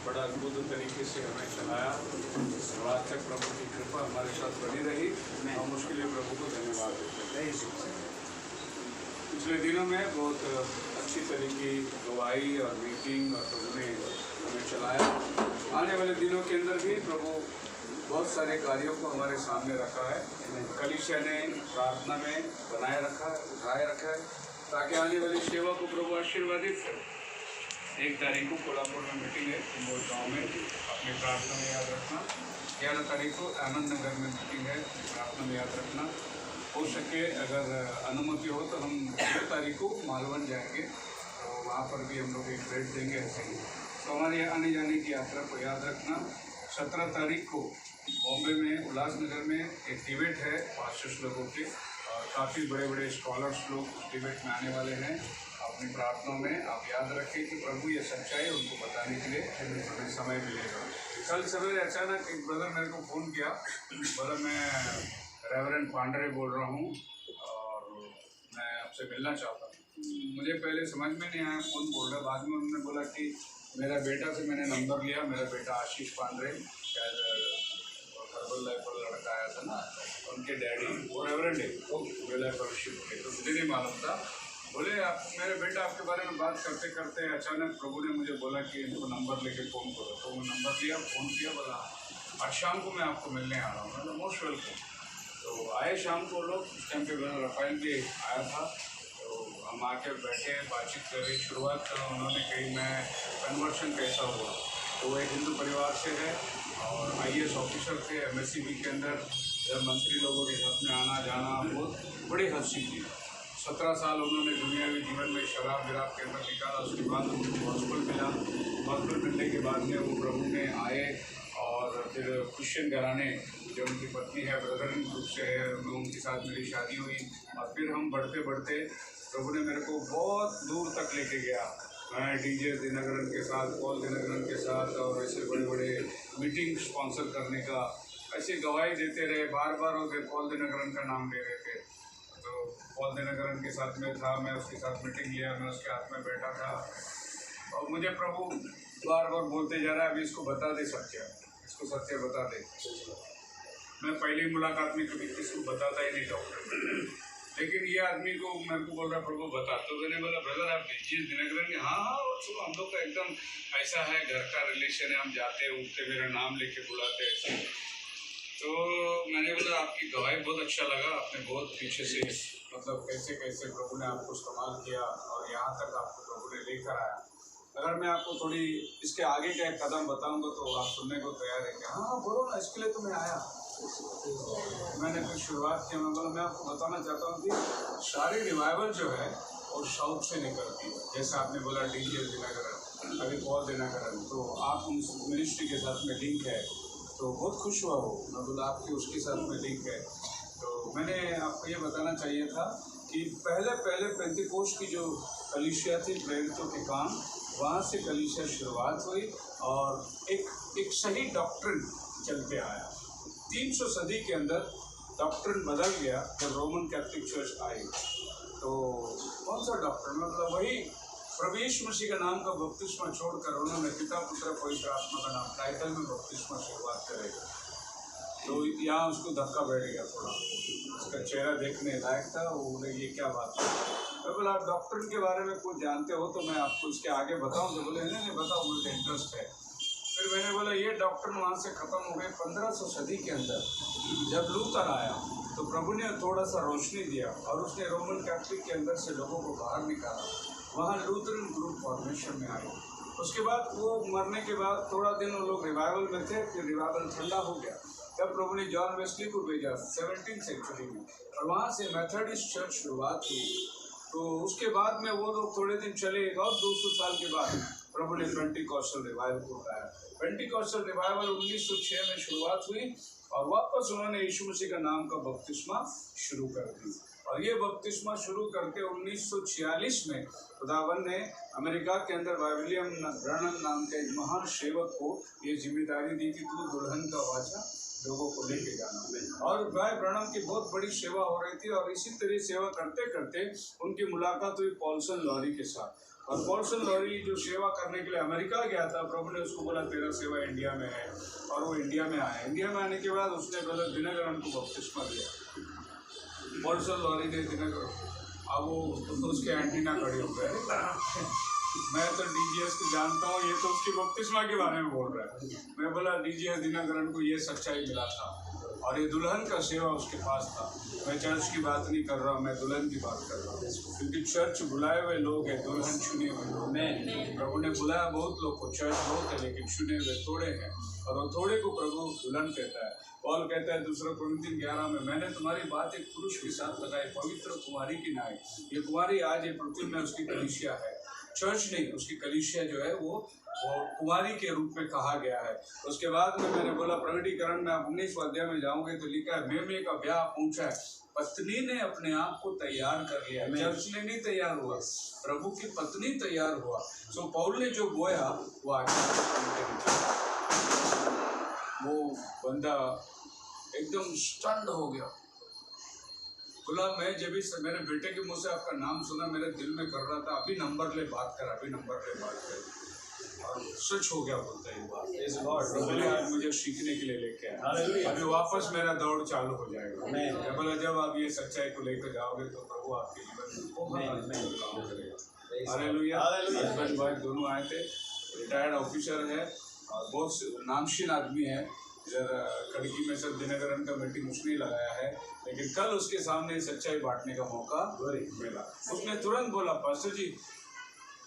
बड़ा अद्भुत तरीके से हमें चलाया। आज तक प्रभु की कृपा हमारे साथ बनी रही। हम उसके लिए प्रभु को धन्यवाद देते हैं। पिछले दिनों में बहुत अच्छी तरह की गवाही और मीटिंग और प्रभु ने हमें चलाया। आने वाले दिनों के अंदर भी प्रभु बहुत सारे कार्यों को हमारे सामने रखा है। कलीसिया ने प्रार्थना में बनाए रखा है, उठाए रखा है, ताकि आने वाली सेवा को प्रभु आशीर्वादित करे। 1 तारीख को कोल्हापुर में मीटिंग है, इंदौर गाँव में, अपनी प्रार्थना में याद रखना। 11 तारीख को आनंद नगर में मीटिंग है, प्रार्थना में याद रखना। हो सके अगर अनुमति हो तो हम 2 तारीख को मालवण जाएंगे, तो वहाँ पर भी हम लोग एक भेंट देंगे। ऐसे ही तो हमारे आने जाने की यात्रा को याद रखना। 17 तारीख को बॉम्बे में उल्लासनगर में एक डिबेट है पास्टर्स लोगों के, और काफ़ी बड़े बड़े स्कॉलर्स लोग डिबेट में आने वाले हैं। अपनी प्रार्थनाओं में आप याद रखें कि प्रभु ये सच्चाई उनको बताने के लिए हमें समय मिलेगा। कल सवेरे अचानक एक ब्रदर मेरे को फ़ोन किया, बोला मैं रेवरेंड पांडरे बोल रहा हूँ और मैं आपसे मिलना चाहता हूँ। मुझे पहले समझ में नहीं आया कौन बोल रहा है। बाद में उन्होंने बोला कि मेरा बेटा से मैंने नंबर लिया, मेरा बेटा आशीष पांडरे, शायद हर्बल लाइफ पर लड़का आया था ना, उनके डैडी वो रेवरेंड है, वो लाइफ फellowship के, तो मुझे नहीं मालूम था। बोले आप मेरे बेटा आपके बारे में बात करते करते अचानक प्रभु ने मुझे बोला कि इनको नंबर लेके फ़ोन करो। तो मैं नंबर लिया, फ़ोन किया, बोला आज शाम को मैं आपको मिलने आ रहा हूँ। मतलब मोस्ट वेलकम। तो आए शाम को लोग, उस टाइम पे रफ़ाइल भी आया था, तो हम आके बैठे बातचीत करी। शुरुआत उन्होंने कही मैं कन्वर्शन कैसा हुआ, तो वो एक हिंदू परिवार से है और IAS ऑफिसर थे MSCB के अंदर। जब मंत्री लोगों के साथ में आना जाना बहुत बड़ी हंसी थी। 17 साल उन्होंने दुनियावी जीवन में शराब विराब के अंदर निकाला। उसके बाद उनको गॉस्पेल मिला। गॉस्पेल मिलने के बाद में वो प्रभु में आए और फिर क्रिश्चियन घराने जो उनकी पत्नी है ब्रदरन ग्रुप से है, उनके साथ मेरी शादी हुई। और फिर हम बढ़ते बढ़ते प्रभु ने मेरे को बहुत दूर तक लेके गया। मैं DJ दिनकरन के साथ, पॉल दिनकरन के साथ, और ऐसे बड़े बड़े मीटिंग स्पॉन्सर करने का ऐसी गवाही देते रहे। बार बार वो पॉल दिनकरन का नाम ले रहे थे। तो पॉल दिनकरन के साथ में था, मैं उसके साथ मीटिंग लिया, मैं उसके हाथ में बैठा था और मुझे प्रभु बार बार बोलते जा रहा है अभी इसको बता दे सत्य, इसको सत्य बता दे। मैं पहली मुलाकात में कभी किसी को बताता ही नहीं डॉक्टर, लेकिन ये आदमी को मेरे को बोल रहा प्रभु बता। तो मैंने बोला ब्रदर आप DJ दिनकरन के? हाँ, तो हम लोग का एकदम ऐसा है, घर का रिलेशन है, हम जाते उठते मेरा नाम लेके बुलाते ऐसे। तो मैंने बोला आपकी गवाही बहुत अच्छा लगा, आपने बहुत पीछे से मतलब कैसे कैसे प्रभु ने आपको इस्तेमाल किया और यहाँ तक आपको प्रभु ने लेकर आया। अगर मैं आपको थोड़ी इसके आगे का एक कदम बताऊंगा तो आप सुनने को तैयार है क्या? हाँ बोलो ना, इसके लिए तो मैं आया। मैंने फिर शुरुआत की, मैं बोला मैं आपको बताना चाहता हूँ कि सारी रिवाइवल जो है वो साउथ से निकलती है। जैसे आपने बोला DJ दिनकरन, अभी पॉल दिनकरन, तो आप उस मिनिस्ट्री के साथ में लिंक है, तो बहुत खुश हुआ हो। मैं बोला आपकी उसके साथ में लिंक है। तो मैंने आपको ये बताना चाहिए था कि पहले पेंतीकोस्ट की जो कलीसिया थी, प्रेरितों के काम, वहाँ से कलीसिया शुरुआत हुई और एक सही डॉक्ट्रिन चलते आया। 300 सदी के अंदर डॉक्ट्रिन बदल गया जब रोमन कैथोलिक चर्च आई। तो कौन सा डॉक्ट्रिन? मतलब वही प्रभु यीशु मसीह का नाम का बपतिस्मा छोड़कर उन्होंने पिता पुत्र पवित्र आत्मा का नाम टाइटल में बपतिस्मा शुरुआत करेगा। तो यहाँ उसको धक्का बैठ गया थोड़ा, उसका चेहरा देखने लायक था। वो बोले ये क्या बात है? मैं बोला आप डॉक्ट्रिन के बारे में कुछ जानते हो तो मैं आपको इसके आगे बताऊँ? तो बोले नहीं बताओ, मुझे इंटरेस्ट है। फिर मैंने बोला ये डॉक्ट्रिन वहाँ से ख़त्म हो गए 1500 सदी के अंदर। जब लूथर आया तो प्रभु ने थोड़ा सा रोशनी दिया और उसने रोमन कैथोलिक के अंदर से लोगों को बाहर निकाला। वहाँ लूथरन ग्रुप फॉर्मेशन में आए। उसके बाद वो मरने के बाद थोड़ा दिन वो लोग रिवाइवल में थे, फिर रिवाइवल ठंडा हो गया। तब प्रभु ने जॉन वेस्ली को भेजा 17वीं सेंचुरी में, और वहाँ से मेथोडिस्ट चर्च शुरुआत हुई। तो उसके बाद में वो लोग थोड़े दिन चले और 200 साल के बाद प्रभु ने पेंटिकॉस्टल रिवाइवल को लाया। पेंटिकॉस्टल रिवाइवल 1906 में शुरुआत हुई और वापस उन्होंने यीशु मसीह का नाम का बपतिस्मा शुरू कर दी। और ये बपतिस्मा शुरू करके 1946 में खुदावन ने अमेरिका के अंदर विलियम ब्रैनम नाम के एक महान सेवक को ये जिम्मेदारी दी कि तू दुल्हन का वाचा लोगों को लेके जाना। और भाई ब्रैनम की बहुत बड़ी सेवा हो रही थी और इसी तरह सेवा करते करते उनकी मुलाकात हुई पॉल्सन लॉरी के साथ। और पॉल्सन लॉरी जो सेवा करने के लिए अमेरिका गया था, प्रभु ने उसको बोला तेरा सेवा इंडिया में है, और वो इंडिया में आया। इंडिया में आने के बाद उसने पहले दिनकरन को बपतिस्मा दिया। पॉल्सन लॉरी ने दिनकरन, अब वो उसके एंटीना खड़े हो गए। मैं तो डीजीएस को जानता हूँ, ये तो उसकी बपतिस्मा के बारे में बोल रहा है। मैं बोला डीजीएस दिनकरन को ये सच्चाई मिला था और ये दुल्हन का सेवा उसके पास था। मैं चर्च की बात नहीं कर रहा हूँ, मैं दुल्हन की बात कर रहा हूँ, क्योंकि चर्च बुलाए हुए लोग हैं, दुल्हन चुने हुए लोग हैं। प्रभु ने बुलाया बहुत लोग को, चर्च बहुत है लेकिन चुने हुए थोड़े हैं, और वो थोड़े को प्रभु दुल्हन कहता है। पौल कहता है 2 कुरिन्थियों 11 में, मैंने तुम्हारी बात एक पुरुष के साथ लगाई, पवित्र कुमारी की नाई। ये कुमारी आज ये पृथ्वी में उसकी कलीसिया है, चर्च नहीं, उसकी कलीसिया जो है वो कुमारी के रूप में कहा गया है। उसके बाद में मैंने बोला प्रकटीकरण में आप 19 अध्याय में जाओगे तो लिखा है मेमे का ब्याह पहुंचा है, पत्नी ने अपने आप को तैयार कर लिया। चर्च ने नहीं तैयार हुआ, प्रभु की पत्नी तैयार हुआ। सो पौल ने जो बोया वो आज वो बंदा एकदम स्टन्ड हो गया। बोला मैं जब भी मेरे बेटे के मुंह से आपका नाम सुना, मेरे दिल में कर रहा था अभी नंबर ले बात कर, अभी नंबर ले बात कर, और सच हो गया बोलता है ये बात। बोले आज मुझे सीखने के लिए लेके आया, अभी वापस मेरा दौड़ चालू हो जाएगा। मैं बोला जब आप ये सच्चाई को लेकर जाओगे तो प्रभु आपके जीवन में काम करेगा। हालेलुया। हस्बैंड वाइफ दोनों आए थे, रिटायर्ड ऑफिसर है और बहुत नामशीन आदमी है। इधर खड़की में सब दिनकरन का मीटिंग उसने लगाया है, लेकिन कल उसके सामने सच्चाई बांटने का मौका मिला। उसने तुरंत बोला पास्टर जी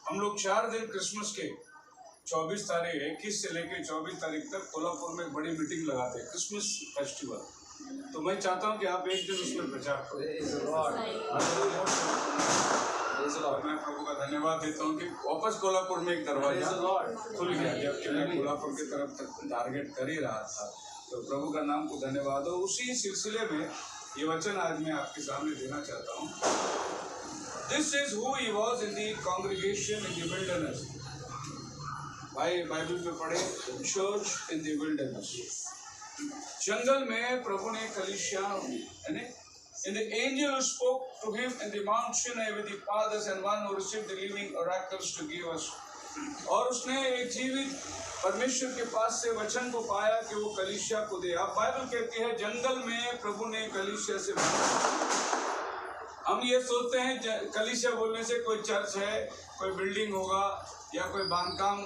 हम लोग 4 दिन क्रिसमस के 24 तारीख 21 से लेकर 24 तारीख तक कोल्हापुर में एक बड़ी मीटिंग लगाते हैं, क्रिसमस फेस्टिवल। तो मैं चाहता हूँ कि आप एक दिन उसमें प्रचार करें। मैं प्रभु का धन्यवाद देता हूँ कि वापस कोल्हापुर में एक दरवाजा खुल गया, जबकि मैं कोल्हापुर की तरफ तक टारगेट कर ही रहा था। तो प्रभु का नाम को धन्यवाद हो। उसी सिलसिले में ये वचन आज मैं आपके सामने देना चाहता हूँ। This is who he was in the congregation in the wilderness. भाई बाइबल में पढ़े, church in the wilderness, जंगल में प्रभु ने कलीसिया यानी And the angel who spoke to him in the Mount Sinai with the fathers and one who received the living oracles to give us. और उसने एक जीवित परमेश्वर के पास से वचन को पाया कि वो कलीसिया को दे। अब बाइबल कहती है जंगल में प्रभु ने कलीसिया से हम ये सोचते हैं कलीसिया बोलने से कोई चर्च है, कोई बिल्डिंग होगा या कोई बांधकाम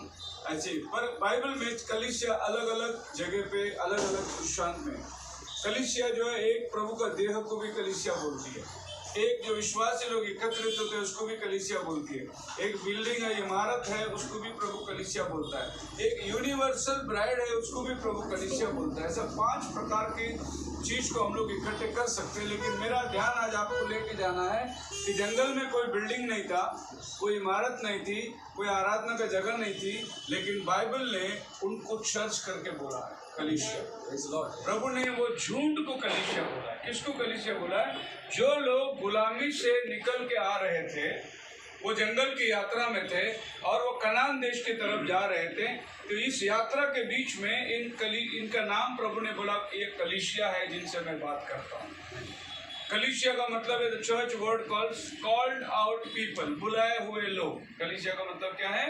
ऐसे, पर बाइबल में कलीसिया अलग अलग जगह पे अलग अलग दृष्टांत में। कलीसिया जो है एक प्रभु का देह को भी कलीसिया बोलती है, एक जो विश्वासी लोग एकत्रित होते हैं उसको भी कलीसिया बोलती है, एक बिल्डिंग है इमारत है उसको भी प्रभु कलीसिया बोलता है, एक यूनिवर्सल ब्राइड है उसको भी प्रभु कलीसिया बोलता है। ऐसा 5 प्रकार की चीज को हम लोग इकट्ठे कर सकते हैं। लेकिन मेरा ध्यान आज आपको लेके जाना है कि जंगल में कोई बिल्डिंग नहीं था, कोई इमारत नहीं थी, कोई आराधना का जगह नहीं थी, लेकिन बाइबल ने उनको चर्च करके बोला है कलीसिया। प्रभु ने वो झुंड को कलीसिया बोला है। किसको कलीसिया बोला है? जो लोग गुलामी से निकल के आ रहे थे, वो जंगल की यात्रा में थे और वो कनान देश की तरफ जा रहे थे। तो इस यात्रा के बीच में इनका नाम प्रभु ने बोला ये कलीसिया है जिनसे मैं बात करता हूँ। कलीसिया का मतलब है the church word called out people, बुलाए हुए लोग। कलीसिया का मतलब क्या है?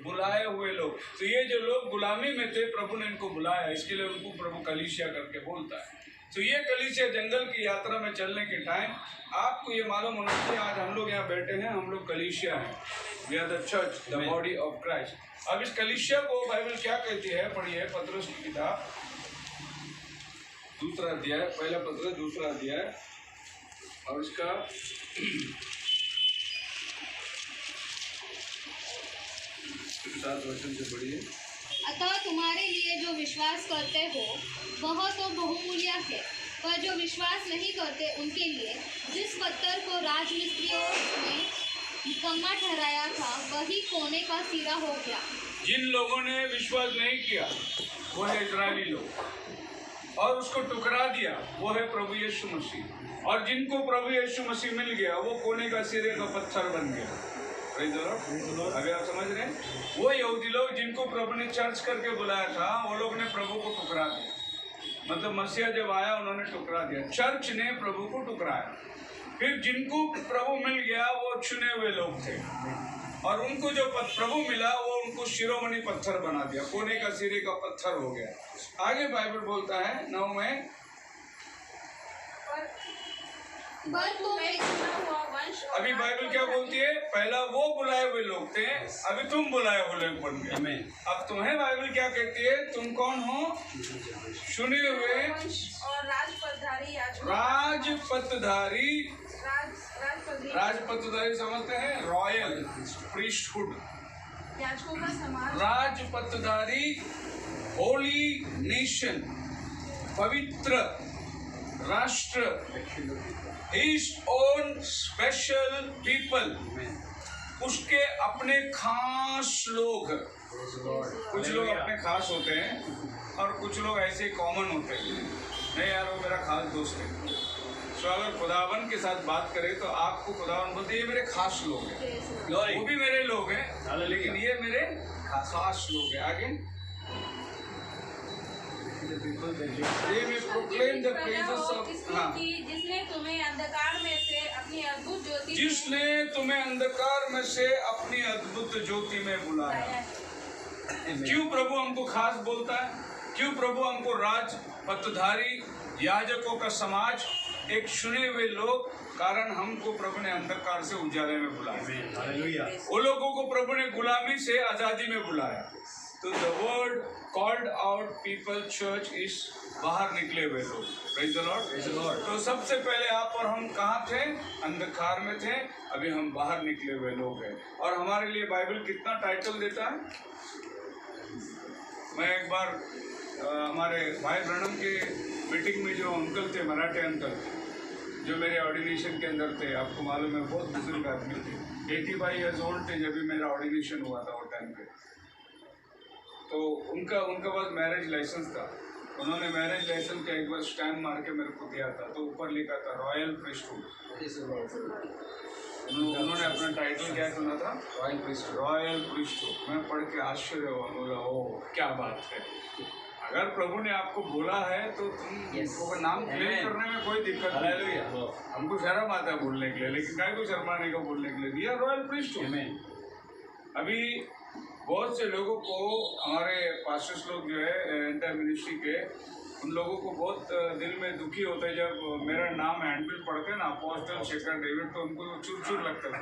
बुलाए हुए लोग। तो ये जो लोग गुलामी में थे प्रभु ने इनको बुलाया, इसके लिए उनको प्रभु कलीसिया करके बोलता है। तो ये कलीसिया जंगल की यात्रा में चलने के टाइम आपको ये मालूम होना चाहिए आज हम लोग यहाँ बैठे हैं, हम लोग कलीसिया हैं, we are the church, the body of Christ. अब इस कलीसिया को बाइबल क्या कहती है? पढ़िए पतरस की किताब 2 अध्याय, पहला पतरस 2 अध्याय और इसका 7 वचन से पढ़िए। अतः तुम्हारे लिए जो विश्वास करते हो वह तो बहुमूल्य है, पर जो विश्वास नहीं करते उनके लिए जिस पत्थर को राजमिस्त्रियों ने निकम्मा ठहराया था वही कोने का सिरा हो गया। जिन लोगों ने विश्वास नहीं किया वो है इजरायली लोग और उसको टुकरा दिया वो है प्रभु यीशु मसीह, और जिनको प्रभु यीशु मसीह मिल गया वो कोने का सिरे का पत्थर बन गया। अभी आप समझ रहे हैं? वो यहूदी लोग जिनको प्रभु ने चर्च करके बुलाया था वो लोग ने प्रभु को टुकरा दिया। मतलब मसीहा जब आया उन्होंने ठुकरा दिया, चर्च ने प्रभु को ठुकराया। फिर जिनको प्रभु मिल गया वो चुने हुए लोग थे, और उनको जो प्रभु मिला वो उनको शिरोमणि पत्थर बना दिया, कोने का सिरे का पत्थर हो गया। आगे बाइबल बोलता है 9 में, अभी बाइबल क्या बोलती है, पहला वो बुलाए हुए लोग थे, अभी तुम बुलाए हुए लोग बन गए। अब तुम्हें बाइबल क्या कहती है, तुम कौन हो, सुने हुए और राजपथधारी समझते हैं, रॉयल प्रीस्टहुड, याजकों का समाज, राजपथधारी, होली नेशन, पवित्र राष्ट्र, His own special people, उसके अपने खास लोग। कुछ लोग अपने खास होते हैं और कुछ लोग ऐसे कॉमन होते हैं, नहीं यार वो मेरा खास दोस्त है। तो अगर खुदावन के साथ बात करें तो आपको खुदावन बोलते ये मेरे खास लोग हैं, वो भी मेरे लोग हैं, लेकिन ये मेरे खास लोग हैं। आगे जिसने तुम्हें अंधकार में से अपनी अद्भुत ज्योति, जिसने तुम्हें अंधकार में से अपनी अद्भुत ज्योति में बुलाया। क्यों प्रभु हमको खास बोलता है, क्यों प्रभु हमको राज पथधारी, याजकों का समाज, एक चुने हुए लोग, कारण हमको प्रभु ने अंधकार से उजाले में बुलाया। वो लोगों को प्रभु ने गुलामी से आजादी में बुलाया। तो the word called out people church is बाहर निकले हुए लोग। Praise the Lord. तो सबसे पहले आप और हम कहाँ थे, अंधकार में थे, अभी हम बाहर निकले हुए लोग हैं। और हमारे लिए बाइबल कितना टाइटल देता है। मैं एक बार हमारे भाई ब्रनम के मीटिंग में जो अंकल थे, मराठे अंकल, जो मेरे ऑर्डिनेशन के अंदर थे, आपको मालूम है बहुत बुजुर्ग आदमी थे, 85 ईयर्स ओल्ड थे जब भी मेरा ऑर्डिनेशन हुआ था वो टाइम पे। तो उनका पास मैरिज लाइसेंस था, उन्होंने मैरिज लाइसेंस का एक बार स्टैम्प मार के मेरे को दिया था, तो ऊपर लिखा था रॉयल प्रीस्टहुड। उन्होंने अपना टाइटल क्या चुना था, रॉयल प्रीस्टहुड। मैं पढ़ के आश्चर्य हुआ, बोला ओ क्या बात है। अगर प्रभु ने आपको बोला है तो तुम नाम क्लेम करने में कोई दिक्कत नहीं है। हमको शर्म आता है बोलने के लिए, लेकिन काय को शर्माने का बोलने के लिए दिया रॉयल प्रीस्टहुड। अभी बहुत से लोगों को, हमारे पास्टर्स लोग जो है एंटर मिनिस्ट्री के, उन लोगों को बहुत दिल में दुखी होता है जब मेरा नाम हैंडबिल पढ़ते हैं ना, अपोस्टल शेखर डेविड, तो उनको चुर लगता है।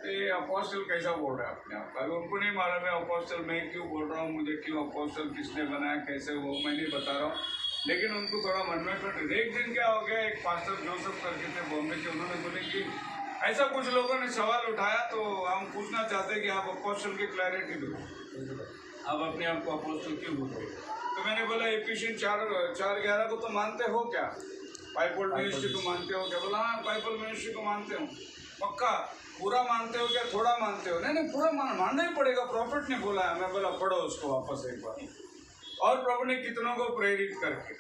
ये अपोस्टल कैसा बोल रहा है अपने आप, अगर उनको नहीं मालूम है अपोस्टल मैं क्यों बोल रहा हूँ, मुझे क्यों अपोस्टल किसने बनाया, कैसे, वो मैं नहीं बता रहा हूँ, लेकिन उनको थोड़ा मन में कट। एक दिन क्या हो गया, एक पास्टर जोसेफ करके थे बॉम्बे के, उन्होंने बोले कि ऐसा कुछ लोगों ने सवाल उठाया, तो हम पूछना चाहते हैं कि आप अपोस्टल की क्लैरिटी दो, आप अपने आप को अपोस्टल क्यों बोलते। तो मैंने बोला एफिशिएंस 4:11 को तो मानते हो क्या, पाइपल मिनिस्ट्री को मानते हो क्या। बोला हाँ पाइपल मिनिस्ट्री को मानते हो। पक्का पूरा मानते हो क्या, थोड़ा मानते हो। नहीं पूरा मानना ही पड़ेगा, प्रॉफिट ने बोला है। मैं बोला पढ़ो उसको वापस एक बार। और प्रभु ने कितनों को प्रेरित करके,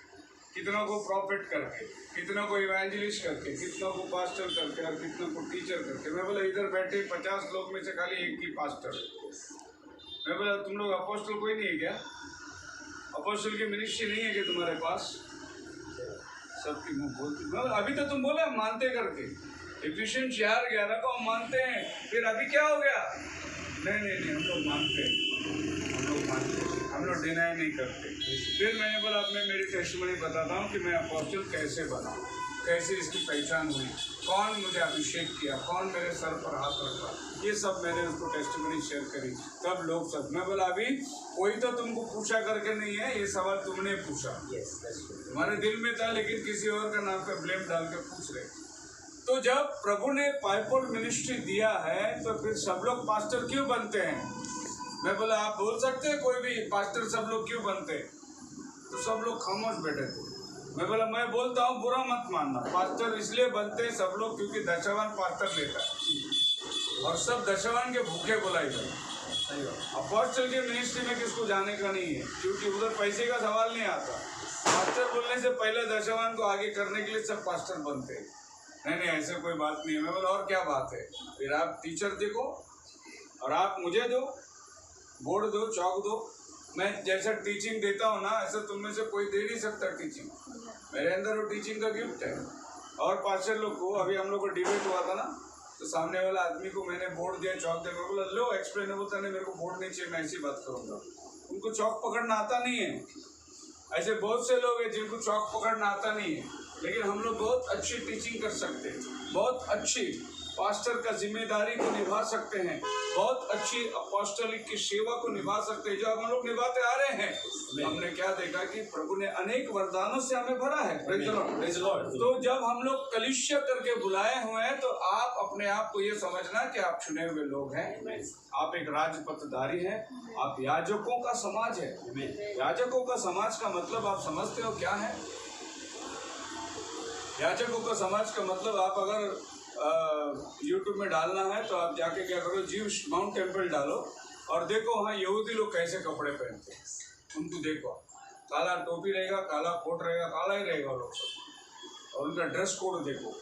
कितनों को प्रॉफिट करके, कितनों को इवेंजलिस्ट करके, कितनों को पास्टर करके और कितनों को टीचर करके। मैं बोला इधर बैठे 50 लोग में से खाली एक ही पास्टर। मैं बोला तुम लोग अपोस्टल कोई नहीं है क्या, अपोस्टल की मिनिस्ट्री नहीं है कि तुम्हारे पास। सबकी मुँह बोलती, अभी तो तुम बोले हम मानते करके, एफिशिएंस 4:11 को हम मानते हैं, फिर अभी क्या हो गया। नहीं हम लोग मानते हैं, हम लोग डिनाई नहीं करते। फिर मैंने बोला अब मैं मेरी टेस्टिमनी बताता हूँ कि मैं अपोस्टल कैसे बना, कैसे इसकी पहचान हुई, कौन मुझे अभिषेक किया, कौन मेरे सर पर हाथ रखा, ये सब मैंने उसको टेस्टिमनी शेयर करी। तब लोग सब, मैं बोला अभी कोई तो तुमको पूछा करके नहीं है, ये सवाल तुमने पूछा, तुम्हारे दिल में था, लेकिन किसी और का नाम पे ब्लेम डाल के पूछ रहे। तो जब प्रभु ने पाइपल मिनिस्ट्री दिया है तो फिर सब लोग पास्टर क्यों बनते हैं। मैं बोला आप बोल सकते हैं कोई भी पास्टर सब लोग क्यों बनते हैं, तो सब लोग खामोश बैठे थे। मैं बोला मैं बोलता हूँ बुरा मत मानना, पास्टर इसलिए बनते हैं सब लोग क्योंकि दशवान पास्टर लेता है और सब दशवान के भूखे बुलाई गए। अपोस्टल की मिनिस्ट्री में किसको जाने का नहीं है, क्योंकि उधर पैसे का सवाल नहीं आता। पास्टर बोलने से पहले दशवान को आगे करने के लिए सब पास्टर बनते हैं। नहीं ऐसे कोई बात नहीं है। मैं बोला और क्या बात है, फिर आप टीचर देखो और आप मुझे दो, बोर्ड दो, चौक दो, मैं जैसा टीचिंग देता हूँ ना, ऐसा तुम में से कोई दे नहीं सकता टीचिंग। मेरे अंदर वो टीचिंग का गिफ्ट है। और पास्टर लोग को, अभी हम लोग को डिबेट हुआ था ना, तो सामने वाला आदमी को मैंने बोर्ड दिया, चौक दे, बोला लो एक्सप्लेनेबल था, नहीं मेरे को बोर्ड नहीं चाहिए, मैं ऐसी बात करूँगा। उनको चौक पकड़ना आता नहीं है। ऐसे बहुत से लोग हैं जिनको चौक पकड़ना आता नहीं है, लेकिन हम लोग बहुत अच्छी टीचिंग कर सकते हैं, बहुत अच्छी पास्टर का जिम्मेदारी को निभा सकते हैं, बहुत अच्छी अपोस्टलिक की सेवा को निभा सकते हैं, जो हम लोग निभाते आ रहे हैं। हमने क्या देखा कि प्रभु ने अनेक वरदानों से हमें भरा है। Praise the Lord. तो जब हम लोग कलीसिया करके बुलाए हुए हैं, तो आप अपने आप को ये समझना कि आप चुने हुए लोग हैं, आप एक राजपत्रधारी हैं, आप याजकों का समाज है। याजकों का समाज का मतलब आप समझते हो क्या है? याजकों का समाज का मतलब, आप अगर यूट्यूब में डालना है तो आप जाके क्या करो, जीव्स माउंट टेम्पल डालो और देखो वहाँ यहूदी लोग कैसे कपड़े पहनते हैं। उनको देखो, काला टोपी रहेगा, काला कोट रहेगा, काला ही रहेगा लोग सब, और उनका ड्रेस कोड देखो।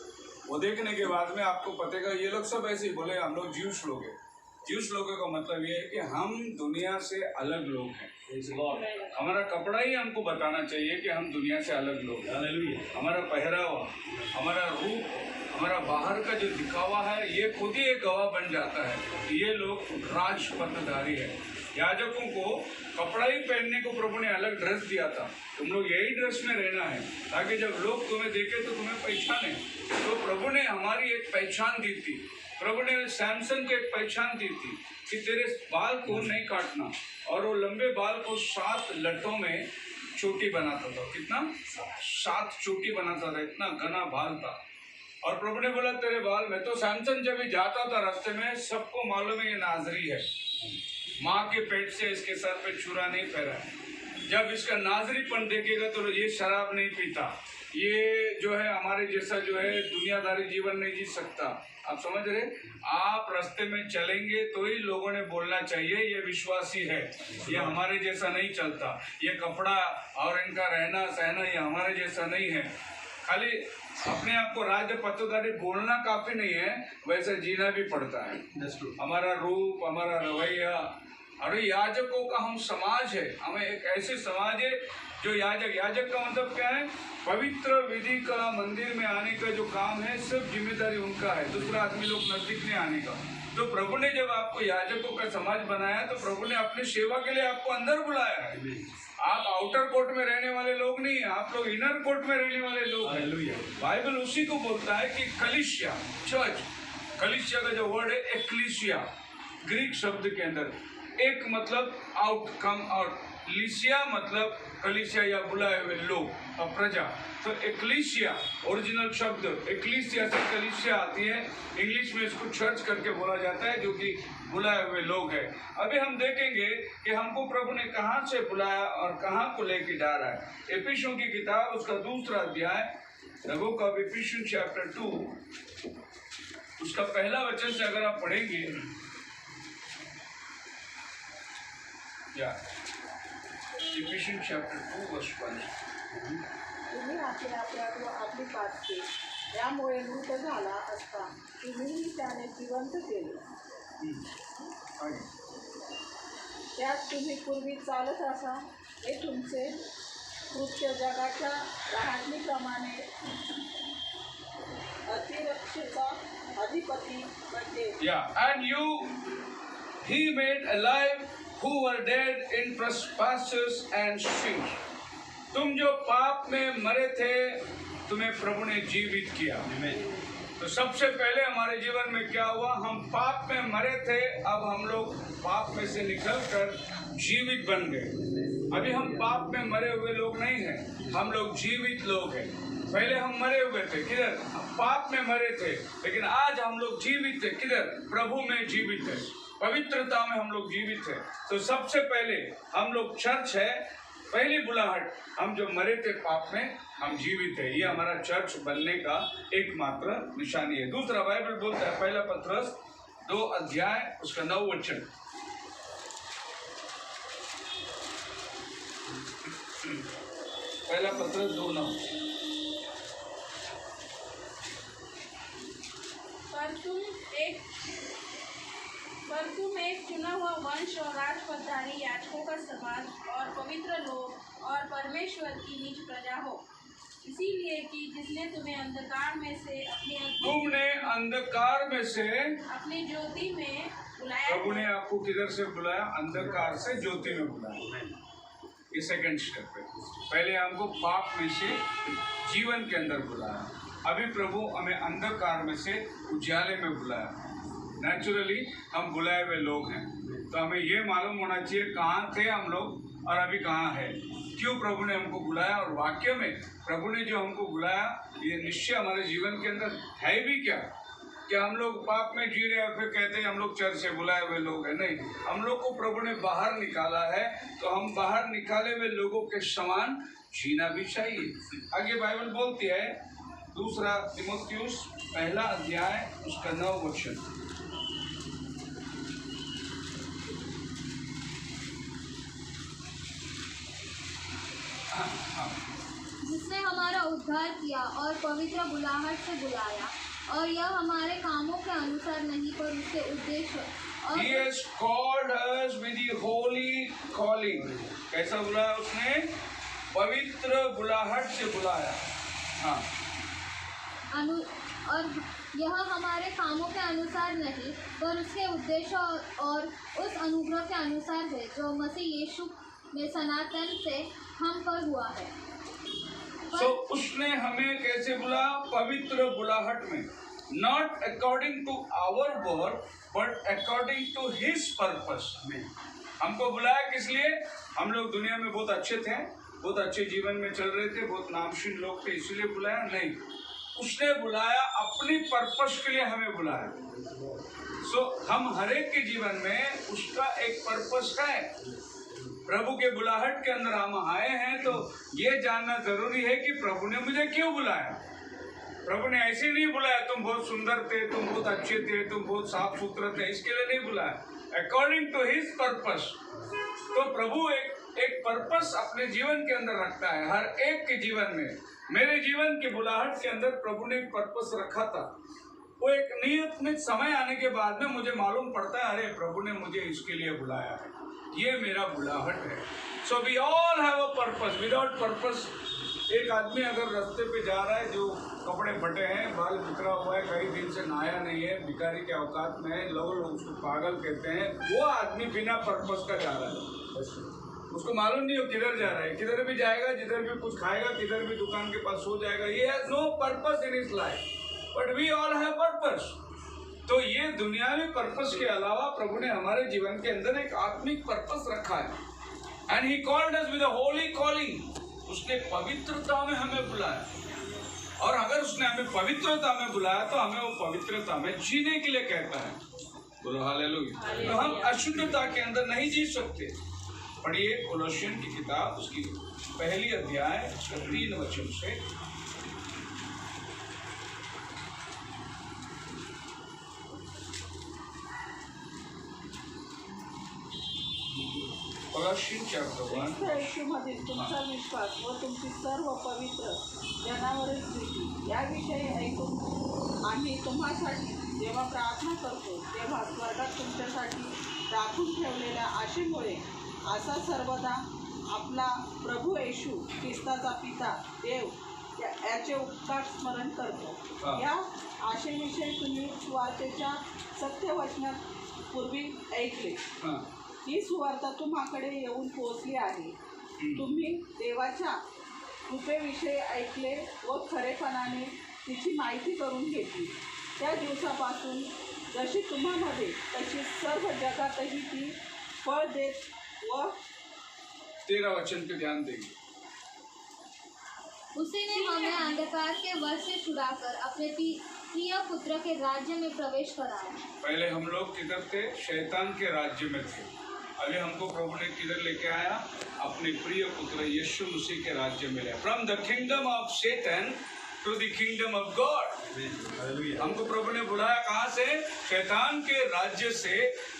वो देखने के बाद में आपको पतेगा ये लोग सब ऐसे ही बोले हम लोग जीव्स लोग हैं। जीव्स लोगों का मतलब ये है कि हम दुनिया से अलग लोग हैं। हमारा कपड़ा ही हमको बताना चाहिए कि हम दुनिया से अलग लोग हैं। हमारा पहरावा, हमारा रूप, हमारा बाहर का जो दिखावा है, ये खुद ही एक गवाह बन जाता है कि ये लोग राजपत्रधारी है। याजकों को कपड़ा ही पहनने को प्रभु ने अलग ड्रेस दिया था, तुम लोग यही ड्रेस में रहना है ताकि जब लोग तुम्हें देखे तो तुम्हें पहचाने। तो प्रभु ने हमारी एक पहचान दी थी। प्रभु ने सैमसन को एक पहचान दी थी कि तेरे बाल को नहीं काटना, और वो लंबे बाल को 7 लट्ठों में चोटी बनाता था। कितना? 7 चोटी बनाता था, इतना घना बाल था। और प्रभु ने बोला तेरे बाल में, तो सैमसन जब भी जाता था रास्ते में, सबको मालूम है ये नाजरी है, माँ के पेट से इसके सर पे छुरा नहीं फहरा है। जब इसका नाजरीपन देखेगा तो ये शराब नहीं पीता, ये जो है हमारे जैसा जो है दुनियादारी जीवन नहीं जी सकता। आप समझ रहे? आप रास्ते में चलेंगे तो ही लोगों ने बोलना चाहिए ये विश्वासी है, ये हमारे जैसा नहीं चलता, ये कपड़ा और इनका रहना सहना ये हमारे जैसा नहीं है। खाली अपने आप को राजपत्रधारी बोलना काफी नहीं है, वैसे जीना भी पड़ता है। हमारा रूप, हमारा रवैया, अरे याजकों का हम समाज है, हमें एक ऐसे समाज है जो याजक का मतलब क्या है? पवित्र विधि का मंदिर में आने का जो काम है, सब जिम्मेदारी उनका है, दूसरा आदमी लोग नजदीक नहीं आने का। तो प्रभु ने जब आपको याजकों का समाज बनाया तो प्रभु ने अपनी सेवा के लिए आपको अंदर बुलाया है। आप आउटर कोर्ट में रहने वाले लोग नहीं है, आप लोग इनर कोर्ट में रहने वाले लोग हैं। बाइबल उसी को बोलता है कि कलीसिया, चर्च, कलीसिया का जो वर्ड है एक्लीसिया, ग्रीक शब्द के अंदर एक मतलब आउट, कम आउट, लिसिया मतलब कलीसिया या बुलाए हुए लोग, प्रजा। तो एक्लीसिया ओरिजिनल शब्द एक्लीसिया से कलीसिया आती है, इंग्लिश में इसको चर्च करके बोला जाता है, जो कि बुलाए हुए लोग हैं। अभी हम देखेंगे कि हमको प्रभु ने कहाँ से बुलाया और कहाँ को लेके जा रहा है। एफिसियों की किताब उसका 2 अध्याय, the book of efficiency chapter 2, उसका पहला वचन से अगर आप पढ़ेंगे, या Ephesians chapter 2 verse 1. तुम्ही आपली पाचते, यामुळे मृत झाला असता तुम्ही त्याने जिवंत केले। त्यात तुम्ही पूर्वी चालत असा, हे तुमचे कृत्य जगाच्या राहणीप्रमाणे अतिरक्षेचा अधिपती बनले। Yeah, and he made alive who were dead in trespasses and sins. तुम जो पाप में मरे थे, तुम्हें प्रभु ने जीवित किया। तो सबसे पहले हमारे जीवन में क्या हुआ? हम पाप में मरे थे, अब हम लोग पाप में से निकलकर जीवित बन गए। अभी हम पाप में मरे हुए लोग नहीं हैं, हम लोग जीवित लोग हैं। पहले हम मरे हुए थे, किधर? हम पाप में मरे थे, लेकिन आज हम लोग जीवित थे, किधर? प्रभु में जीवित है, पवित्रता में हम लोग जीवित है। तो सबसे पहले हम लोग चर्च है, पहली बुलाहट, हम जो मरे थे पाप में, हम जीवित है। ये हमारा चर्च बनने का एकमात्र निशानी है। दूसरा बाइबल बोलता है, पहला पत्रस 2 अध्याय उसका 9 वचन। पहला पत्रस 2:9। पर तुम एक चुना हुआ वंश और राजपदधारी याजकों का समाज और पवित्र लोग और परमेश्वर की निज प्रजा हो, इसीलिए कि जिसने तुम्हें अंधकार में से अपनी ज्योति में बुलाया। प्रभु ने आपको किधर से बुलाया? अंधकार से ज्योति में बुलाया। ये सेकंड स्टेप है। पहले हमको पाप में से जीवन के अंदर बुलाया, अभी प्रभु हमें अंधकार में से उजाले में बुलाया। नेचुरली हम बुलाए हुए लोग हैं, तो हमें ये मालूम होना चाहिए कहाँ थे हम लोग और अभी कहाँ है, क्यों प्रभु ने हमको बुलाया। और वाक्य में प्रभु ने जो हमको बुलाया ये निश्चय हमारे जीवन के अंदर है भी क्या हम लोग पाप में जी रहे और फिर कहते हैं हम लोग चर्च से बुलाए हुए लोग हैं? नहीं, हम लोग को प्रभु ने बाहर निकाला है, तो हम बाहर निकाले हुए लोगों के समान जीना भी चाहिए। आगे बाइबल बोलती है 2 तीमुथियुस 1 अध्याय उसका 9 वचन। जिसने हमारा उद्धार किया और पवित्र बुलाहट से बुलाया, और यह हमारे कामों के अनुसार नहीं पर उसके उद्देश्य और He has called us with the holy calling। कैसा बुलाया उसने? पवित्र बुलाहट से बुलाया। हाँ, और यह हमारे कामों के अनुसार नहीं पर उसके उद्देश्य और उस अनुग्रह के अनुसार है जो मसीह यीशु में सनातन से हम पर हुआ है। तो उसने हमें कैसे बुलाया? पवित्र बुलाहट में। Not according to our work but according to his purpose में। हमको बुलाया किस लिए? हम लोग दुनिया में बहुत अच्छे थे, बहुत अच्छे जीवन में चल रहे थे, बहुत नामशीन लोग थे, इसलिए बुलाया? नहीं, उसने बुलाया अपनी पर्पस के लिए हमें बुलाया। हम हर एक के जीवन में उसका एक पर्पस है। प्रभु के बुलाहट के अंदर हम आए हैं, तो ये जानना जरूरी है कि प्रभु ने मुझे क्यों बुलाया। प्रभु ने ऐसे नहीं बुलाया तुम बहुत सुंदर थे, तुम बहुत अच्छे थे, तुम बहुत साफ सुथरे थे, इसके लिए नहीं बुलाया। According to his purpose. तो प्रभु एक पर्पस अपने जीवन के अंदर रखता है, हर एक के जीवन में। मेरे जीवन की बुलाहट के अंदर प्रभु ने एक पर्पस रखा था। वो एक नियत समय आने के बाद में मुझे मालूम पड़ता है, अरे प्रभु ने मुझे इसके लिए बुलाया है, ये मेरा बुलाहट है। So we all have a purpose. Without purpose एक आदमी अगर रास्ते पे जा रहा है, जो कपड़े फटे हैं, बाल बिखरा हुआ है, कई दिन से नहाया नहीं है, भिखारी के औकात में है, लोग उसको पागल कहते हैं, वो आदमी बिना पर्पस का जा रहा है। उसको मालूम नहीं हो किधर जा रहा है, किधर भी जाएगा, जिधर भी कुछ खाएगा, किधर भी दुकान के पास सो जाएगा। ये has no purpose in his life, but we all have purpose. तो ये दुनियावी पर्पस के अलावा प्रभु ने हमारे जीवन के अंदर एक आत्मिक पर्पस रखा है। And he called us with a Holi calling. उसने पवित्रता में हमें बुलाया, और अगर उसने हमें पवित्रता में बुलाया तो हमें वो पवित्रता में जीने के लिए कहता है। बोलो हालेलुया। तो हम अशुद्धता के अंदर नहीं जी सकते। पढ़िए कोलोसियन की किताब उसकी 1 अध्याय 3 वचन से। कोलोसियन चैप्टर 1। येशूमधील तुमचा विश्वास व तुमची सर्व पवित्र जनावरे प्रीती याविषयी ऐकून आम्ही तुम्हासाठी जेव्हा प्रार्थना करतो तेव्हा स्वर्गात तुमच्यासाठी राखून ठेवलेल्या आशेमुळे असा सर्वदा आपला प्रभू येशू ख्रिस्ताचा पिता देव याचे उपकार स्मरण करतो। या आशेविषयी तुम्ही सुवार्तेच्या सत्यवचनात पूर्वी ऐकले। ही सुवार्ता तुम्हाकडे येऊन पोहोचली आहे। तुम्ही देवाच्या कृपेविषयी ऐकले व खरेपणाने तिची माहिती करून घेतली। त्या दिवसापासून जशी तुम्हामध्ये तशी सर्व जगातही ती फळ देत व 13 वचन पे ध्यान देंगे। उसी ने हमें अंधकार के वश से छुड़ाकर अपने प्रिय पुत्र के राज्य में प्रवेश कराया। पहले हम लोग किधर थे? शैतान के राज्य में थे। अभी हमको प्रभु ने किधर लेके आया? अपने प्रिय पुत्र यीशु मसीह के राज्य में ले। फ्रॉम द किंगडम ऑफ शैतान to the kingdom of God. हमको प्रभु ने बुलाया कहाँ से? शैतान के राज्य से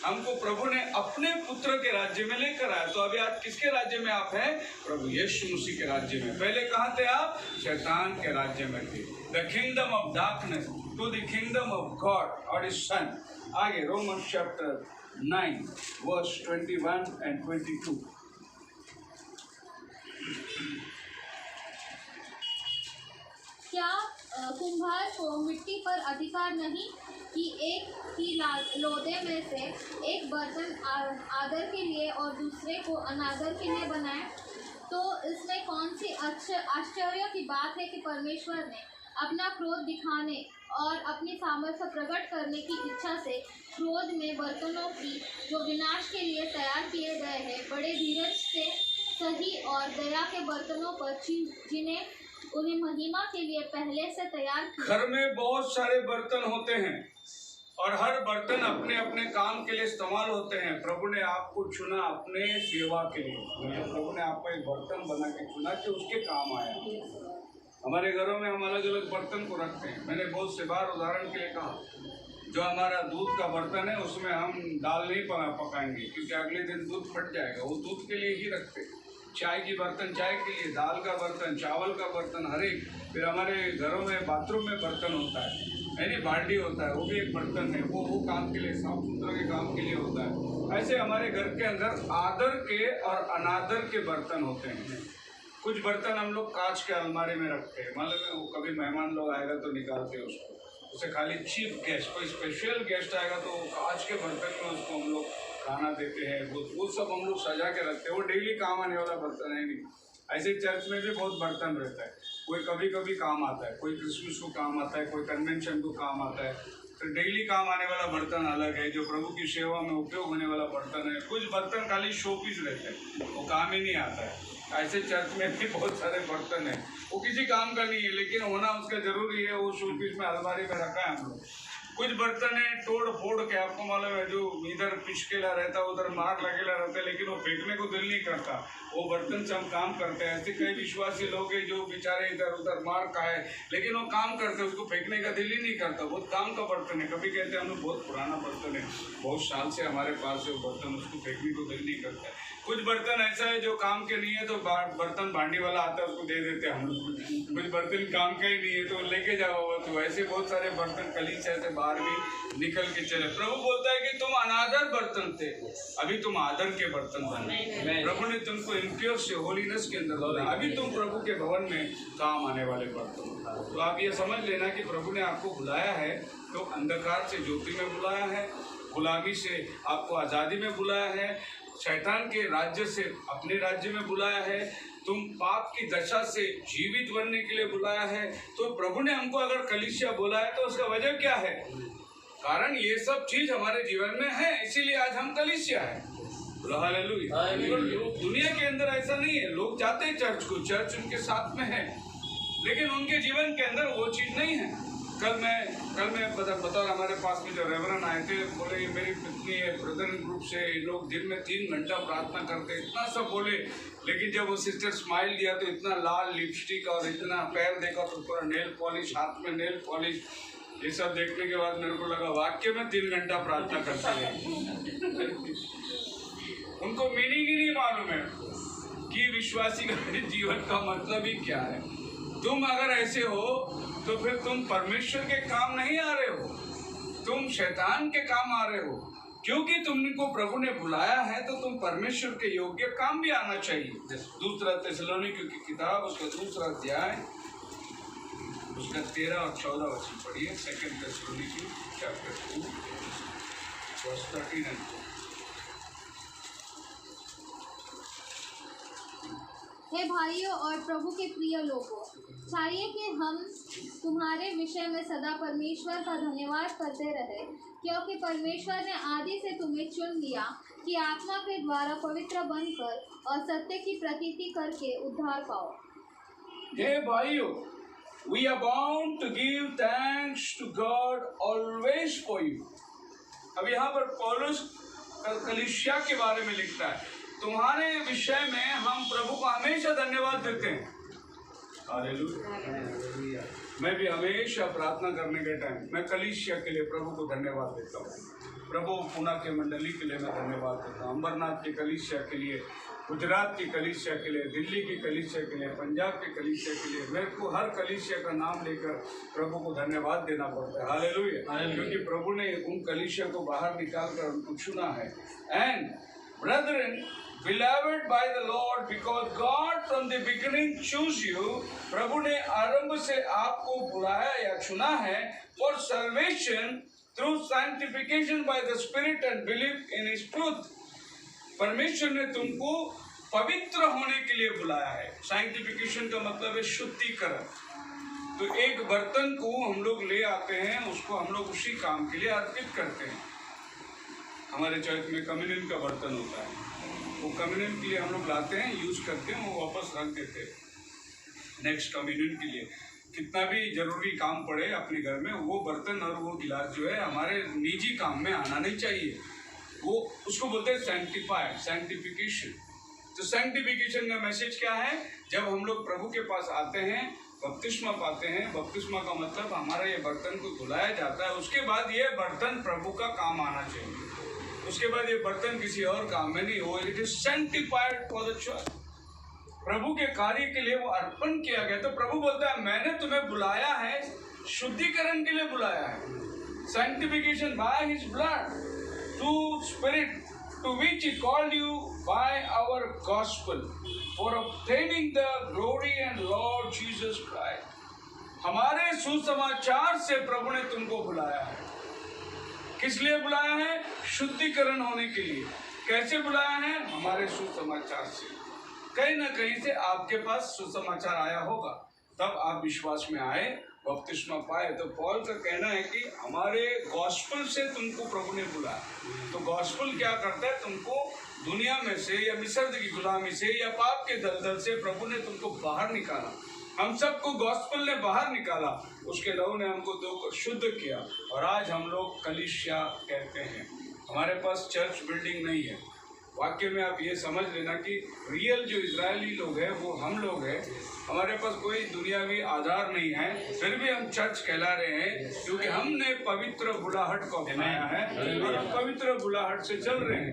हमको प्रभु ने अपने पुत्र के राज्य में लेकर आया। तो अभी आज किसके राज्य में आप हैं? प्रभु यीशु मसीह के राज्य में। पहले कहाँ थे आप? शैतान के राज्य में थे। The kingdom of darkness to the kingdom of God और हिज सन। आगे रोमन चैप्टर 9 verse 21 and 22. क्या कुम्हार को मिट्टी पर अधिकार नहीं कि एक ही लोदे में से एक बर्तन आदर के लिए और दूसरे को अनादर के लिए बनाए? तो इसमें कौन सी आश्चर्य की बात है कि परमेश्वर ने अपना क्रोध दिखाने और अपनी सामर्थ्य प्रकट करने की इच्छा से क्रोध में बर्तनों की जो विनाश के लिए तैयार किए गए हैं बड़े धीरज से सही और दया के बर्तनों पर जिन्हें उन्हें महिमा के लिए पहले से तैयार किया। घर में बहुत सारे बर्तन होते हैं और हर बर्तन अपने अपने काम के लिए इस्तेमाल होते हैं। प्रभु ने आपको चुना अपने सेवा के लिए। प्रभु ने आपको एक बर्तन बना के चुना कि उसके काम आया। हमारे घरों में हम अलग अलग बर्तन को रखते हैं। मैंने बहुत से बार उदाहरण के लिए कहा, जो हमारा दूध का बर्तन है उसमें हम दाल नहीं पकाएंगे क्योंकि अगले दिन दूध फट जाएगा। वो दूध के लिए ही रखते हैं। चाय की बर्तन चाय के लिए, दाल का बर्तन, चावल का बर्तन, हर एक। फिर हमारे घरों में बाथरूम में बर्तन होता है, यानी बाल्टी होता है, वो भी एक बर्तन है। वो काम के लिए, साफ सुथरा के काम के लिए होता है। ऐसे हमारे घर के अंदर आदर के और अनादर के बर्तन होते हैं। कुछ बर्तन हम लोग कांच के अलमारी में रखते हैं, मतलब वो कभी मेहमान लोग आएगा तो निकालते हैं उसको। उसे खाली चीफ गेस्ट, कोई स्पेशल गेस्ट आएगा तो कांच के बर्तन में उसको हम लोग खाना देते हैं। वो सब हम लोग सजा के रखते हैं। वो डेली काम आने वाला बर्तन है नहीं। ऐसे चर्च में भी बहुत बर्तन रहता है। कोई कभी कभी काम आता है, कोई क्रिसमस को काम आता है, कोई कन्वेंशन को काम आता है। तो डेली काम आने वाला बर्तन अलग है, जो प्रभु की सेवा में उपयोग होने वाला बर्तन है। कुछ बर्तन खाली शो पीस रहते हैं, वो काम ही नहीं आता है। ऐसे चर्च में भी बहुत सारे बर्तन हैं, वो किसी काम का नहीं है लेकिन होना उसका जरूरी है। वो शो पीस में अलमारी में रखा है हम लोग। कुछ बर्तन है तोड़ फोड़ के, आपको मालूम है, जो इधर पिचकेला रहता है उधर मार लगेला रहता है, लेकिन वो फेंकने को दिल नहीं करता। वो बर्तन से हम काम करते हैं। ऐसे कई विश्वासी लोग हैं जो बेचारे इधर उधर मार खाए लेकिन वो काम करते हैं, उसको फेंकने का दिल ही नहीं करता। बहुत काम का बर्तन है। कभी कहते हैं हम लोग बहुत पुराना बर्तन है, बहुत साल से हमारे पास है वो बर्तन, उसको फेंकने को दिल नहीं करता है। कुछ बर्तन ऐसा है जो काम के नहीं है तो बर्तन भांडी वाला आता है उसको दे देते हैं हम लोग। कुछ बर्तन काम का ही नहीं है तो लेके जाओ। तो ऐसे बहुत सारे बर्तन कलीसिया से बाहर भी निकल के चले। प्रभु बोलता है कि तुम अनादर बर्तन थे, अभी तुम आदर के बर्तन बने। प्रभु ने तुमको इम्प्योर से होलीनेस के अंदर डाला, अभी तुम प्रभु के भवन में काम आने वाले बर्तन। तो आप ये समझ लेना कि प्रभु ने आपको बुलाया है तो अंधकार से ज्योति में बुलाया है, गुलामी से आपको आज़ादी में बुलाया है, शैतान के राज्य से अपने राज्य में बुलाया है, तुम पाप की दशा से जीवित बनने के लिए बुलाया है। तो प्रभु ने हमको अगर कलीसिया बोला है तो उसका वजह क्या है? कारण ये सब चीज हमारे जीवन में है, इसीलिए आज हम कलीसिया है। हालेलुया। दुनिया के अंदर ऐसा नहीं है। लोग जाते हैं चर्च को, चर्च उनके साथ में है, लेकिन उनके जीवन के अंदर वो चीज नहीं है। कल मैं बता हमारे पास में जो रेवरन आए थे, बोले मेरी पत्नी है ब्रदर ग्रुप से, लोग दिन में 3 घंटा प्रार्थना करते, इतना सब बोले। लेकिन जब वो सिस्टर स्माइल दिया तो इतना लाल लिपस्टिक और इतना पैर देखा तो पूरा नेल पॉलिश, हाथ में नेल पॉलिश, ये सब देखने के बाद मेरे को लगा वाक्य में 3 घंटा प्रार्थना करते हैं। उनको मीनिंग ही नहीं मालूम है कि विश्वासी का जीवन का मतलब ही क्या है। तुम अगर ऐसे हो तो फिर तुम परमेश्वर के काम नहीं आ रहे हो, तुम शैतान के काम आ रहे हो। क्योंकि तुमको प्रभु ने बुलाया है तो तुम परमेश्वर के योग्य काम भी आना चाहिए। दूसरा थिस्सलुनीकियों की किताब उसका 2 अध्याय उसका 13 और 14 वचन पढ़िए। 2 थिस्सलुनीकी चैप्टर 2 verse 13 and 14। हे भाइयों और प्रभु के प्रिय लोगों, चाहिए कि हम तुम्हारे विषय में सदा परमेश्वर का धन्यवाद करते रहे, क्योंकि परमेश्वर ने आदि से तुम्हें चुन लिया कि आत्मा के द्वारा पवित्र बनकर और सत्य की प्रतीति करके उद्धार पाओ। हे भाइयों, we are bound to give thanks to God always for you। अब यहाँ पर पौलुस कलीसिया के बारे में लिखता है, तुम्हारे विषय में हम प्रभु को हमेशा धन्यवाद देते हैं। हालेलुया। मैं भी हमेशा प्रार्थना करने के टाइम मैं कलीसिया के लिए प्रभु को धन्यवाद देता हूँ। प्रभु पुणे के मंडली के लिए मैं धन्यवाद देता हूँ, अंबरनाथ के कलीसिया के लिए गुजरात की कलीसिया के लिए, दिल्ली की कलीसिया के लिए, पंजाब की कलीसिया के लिए, मेरे को हर कलीसिया का नाम लेकर प्रभु को धन्यवाद देना पड़ता है। हालेलुया, क्योंकि प्रभु ने उन कलीसिया को बाहर निकाल कर उनको चुना है। And Brethren, beloved by the Lord, because God from the beginning chose you, प्रभु ने आरंभ से आपको बुलाया या चुना है for salvation through sanctification by the Spirit and belief in His truth। परमेश्वर ने तुमको पवित्र होने के लिए बुलाया है। सैंक्टिफिकेशन का मतलब है शुद्धिकरण। तो एक बर्तन को हम लोग ले आते हैं, उसको हम लोग उसी काम के लिए अर्पित करते हैं। हमारे चर्च में कम्युनियन का बर्तन होता है, वो कम्युनियन के लिए हम लोग लाते हैं, यूज करते हैं, वो वापस रख देते हैं नेक्स्ट कम्युनियन के लिए। कितना भी जरूरी काम पड़े अपने घर में, वो बर्तन और वो गिलास जो है हमारे निजी काम में आना नहीं चाहिए। वो उसको बोलते हैं सैंक्टिफाई, सैंक्टिफिकेशन। तो सैंक्टिफिकेशन का मैसेज क्या है? जब हम लोग प्रभु के पास आते हैं, बपतिस्मा पाते हैं, बपतिस्मा का मतलब हमारा ये बर्तन को धुलाया जाता है, उसके बाद ये बर्तन प्रभु का काम आना चाहिए। उसके बाद ये बर्तन किसी और काम में नहीं हो। It is sanctified for the church. प्रभु के कार्य के लिए वो अर्पण किया गया। तो प्रभु बोलता है मैंने तुम्हें बुलाया है, शुद्धिकरण के लिए बुलाया है। Sanctification by his blood to spirit to which he called you by our gospel for obtaining the glory and Lord Jesus Christ। हमारे सुसमाचार से प्रभु ने तुमको बुलाया है। किस लिए बुलाया है? शुद्धिकरण होने के लिए। कैसे बुलाया है? हमारे सुसमाचार से। कहीं ना कहीं से आपके पास सुसमाचार आया होगा, तब आप विश्वास में आए, बपतिस्मा पाए। तो पॉल का कहना है कि हमारे गॉस्पल से तुमको प्रभु ने बुलाया। तो गॉस्पल क्या करता है? तुमको दुनिया में से या मिस्र की गुलामी से या पाप के दलदल से प्रभु ने तुमको बाहर निकाला। हम सबको गॉस्पल ने बाहर निकाला, उसके लहू ने हमको धोकर शुद्ध किया, और आज हम लोग कलीसिया कहते हैं। हमारे पास चर्च बिल्डिंग नहीं है। वाक्य में आप ये समझ लेना कि रियल जो इजरायली लोग हैं वो हम लोग हैं। हमारे पास कोई दुनियावी आधार नहीं है, फिर भी हम चर्च कहला रहे हैं, क्योंकि हमने पवित्र बुलाहट को अपनाया है और हम पवित्र बुलाहट से चल रहे हैं।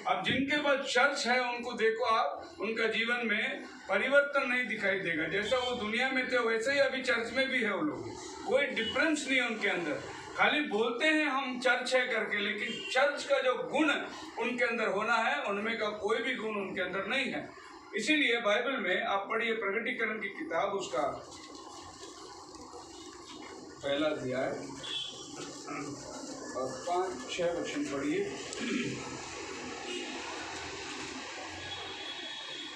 अब जिनके पास चर्च है उनको देखो आप, उनका जीवन में परिवर्तन नहीं दिखाई देगा। जैसा वो दुनिया में थे वैसे ही अभी चर्च में भी है वो लोग। कोई डिफरेंस नहीं है उनके अंदर। खाली बोलते हैं हम चर्च है करके, लेकिन चर्च का जो गुण उनके अंदर होना है, उनमें का कोई भी गुण उनके अंदर नहीं है। इसीलिए बाइबल में आप पढ़िए प्रकटीकरण की किताब, उसका पहला अध्याय और 5-6 वचन पढ़िए।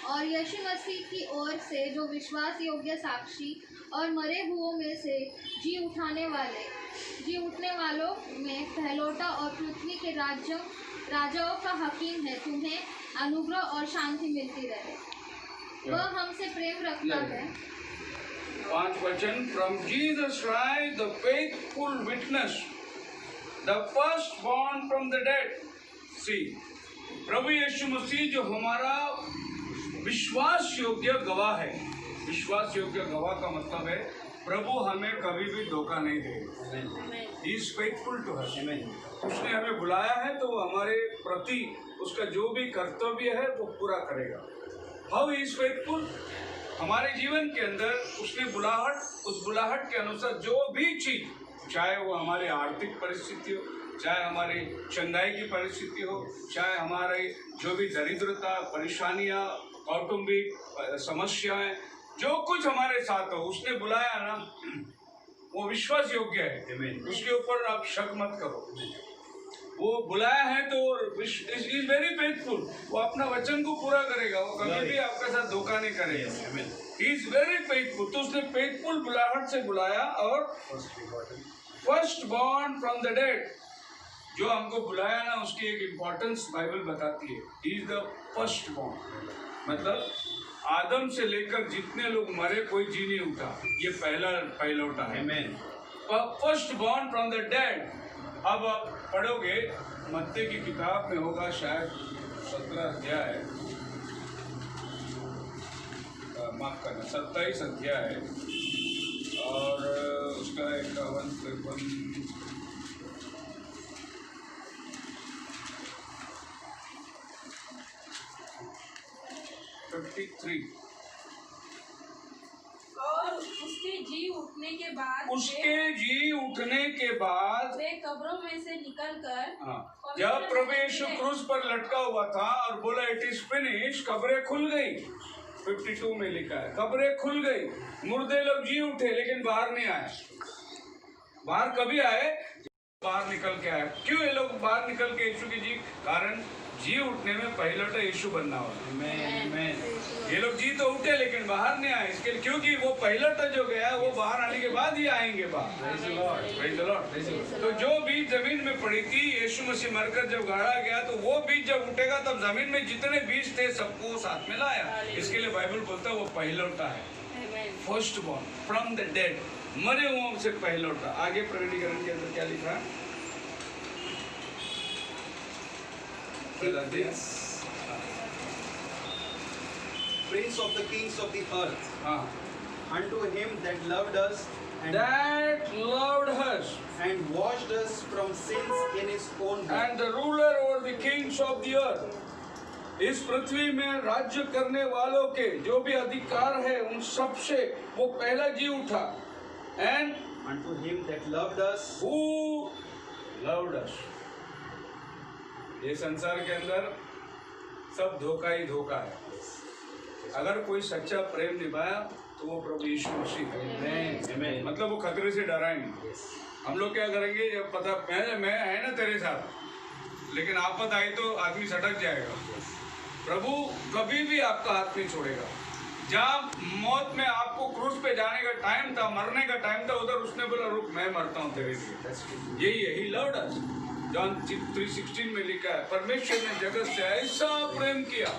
और यीशु मसीह की ओर से जो विश्वास योग्य साक्षी और मरे हुओं में से जी उठने वालों में पहलौठा और पृथ्वी के राजाओं का हकीम है, तुम्हें अनुग्रह और शांति मिलती रहे। वह हमसे प्रेम रखता है। 5 वचन। From Jesus Christ, the faithful witness, the firstborn from the dead। See, प्रभु यीशु मसीह जो हमारा विश्वास योग्य गवाह है। विश्वास योग्य गवाह का मतलब है प्रभु हमें कभी भी धोखा नहीं देगा। He is faithful to us। उसने हमें बुलाया है तो वो हमारे प्रति उसका जो भी कर्तव्य है वो पूरा करेगा। How he is faithful? हमारे जीवन के अंदर उसने उस बुलाहट के अनुसार जो भी चीज, चाहे वो हमारी आर्थिक परिस्थिति हो, चाहे हमारी चंगाई की परिस्थिति हो, चाहे हमारे जो भी दरिद्रता, परेशानियां, कौटुंबिक समस्याएं, जो कुछ हमारे साथ हो, उसने बुलाया ना, वो विश्वास योग्य है। उसके ऊपर आप शक मत करो। वो बुलाया है तो इज वेरी फेथफुल। वो अपना वचन को पूरा करेगा, वो कभी भी आपके साथ धोखा नहीं करेगा। He is very faithful. तो उसने फेथफुल बुलाहट से बुलाया। और first born from the dead, जो हमको बुलाया ना, उसकी एक इम्पोर्टेंस बाइबल बताती है। He is the first born, मतलब आदम से लेकर जितने लोग मरे कोई जी नहीं उठा, ये पहलौठा है। First born from the dead. अब आप पढ़ोगे मत्ती की किताब में होगा शायद 17 अध्याय, माफ करना 27 अध्याय और उसका 51-53 51 53। और उसके जी उठने के बाद वे कब्रों में से निकलकर हाँ, जब प्रभु यीशु क्रूस पर लटका हुआ था और बोला इट इज फिनिश, कब्रें खुल गई। 52 में लिखा है कब्रें खुल गई, मुर्दे लोग जी उठे लेकिन बाहर नहीं आए। बाहर कभी आए? बाहर निकल के आए। क्यों ये लोग बाहर निकल के यीशु की जी? कारण जी उठने में पहलौठा यीशु बनना होगा। ये लोग जी तो उठे लेकिन बाहर नहीं आए, इसके लिए क्योंकि वो पहलौठा जो गया वो बाहर आने के बाद ही आएंगे बाहर। Praise the Lord। तो जो बीज जमीन में पड़ी थी, यीशु मसीह मरकर जब गाड़ा गया तो वो बीज जब उठेगा तब जमीन में जितने बीज थे सबको साथ में लाया। इसके लिए बाइबल बोलता है वो पहलौठा है, first born from the dead, मरे हुओं से पहलौठा। आगे प्रकटीकरण के अंदर क्या लिखा है? Prince of the kings of the earth, हाँ, unto him that loved us that loved us and washed us from sins in his own blood. and the ruler over the kings of the earth। इस पृथ्वी में राज्य करने वालों के जो भी अधिकार है उन सब से वो पहला जी उठा। and Unto him that loved us, who loved us। ये संसार के अंदर सब धोखा ही धोखा है। अगर कोई सच्चा प्रेम निभाया तो वो प्रभु यीशु मसीह है। मतलब वो खतरे से डरा ही नहीं। हम लोग क्या करेंगे जब पता मैं है ना तेरे साथ, लेकिन आफत आई तो आदमी सटक जाएगा। प्रभु कभी भी आपका हाथ नहीं छोड़ेगा। जब मौत में आपको क्रूस पे जाने का टाइम था, मरने का टाइम था, उधर उसने बोला रुक मैं मरता हूँ तेरे लिए। यही है, ही लव्ड अस। जॉन 3:16 में लिखा है परमेश्वर ने जगत से ऐसा प्रेम किया।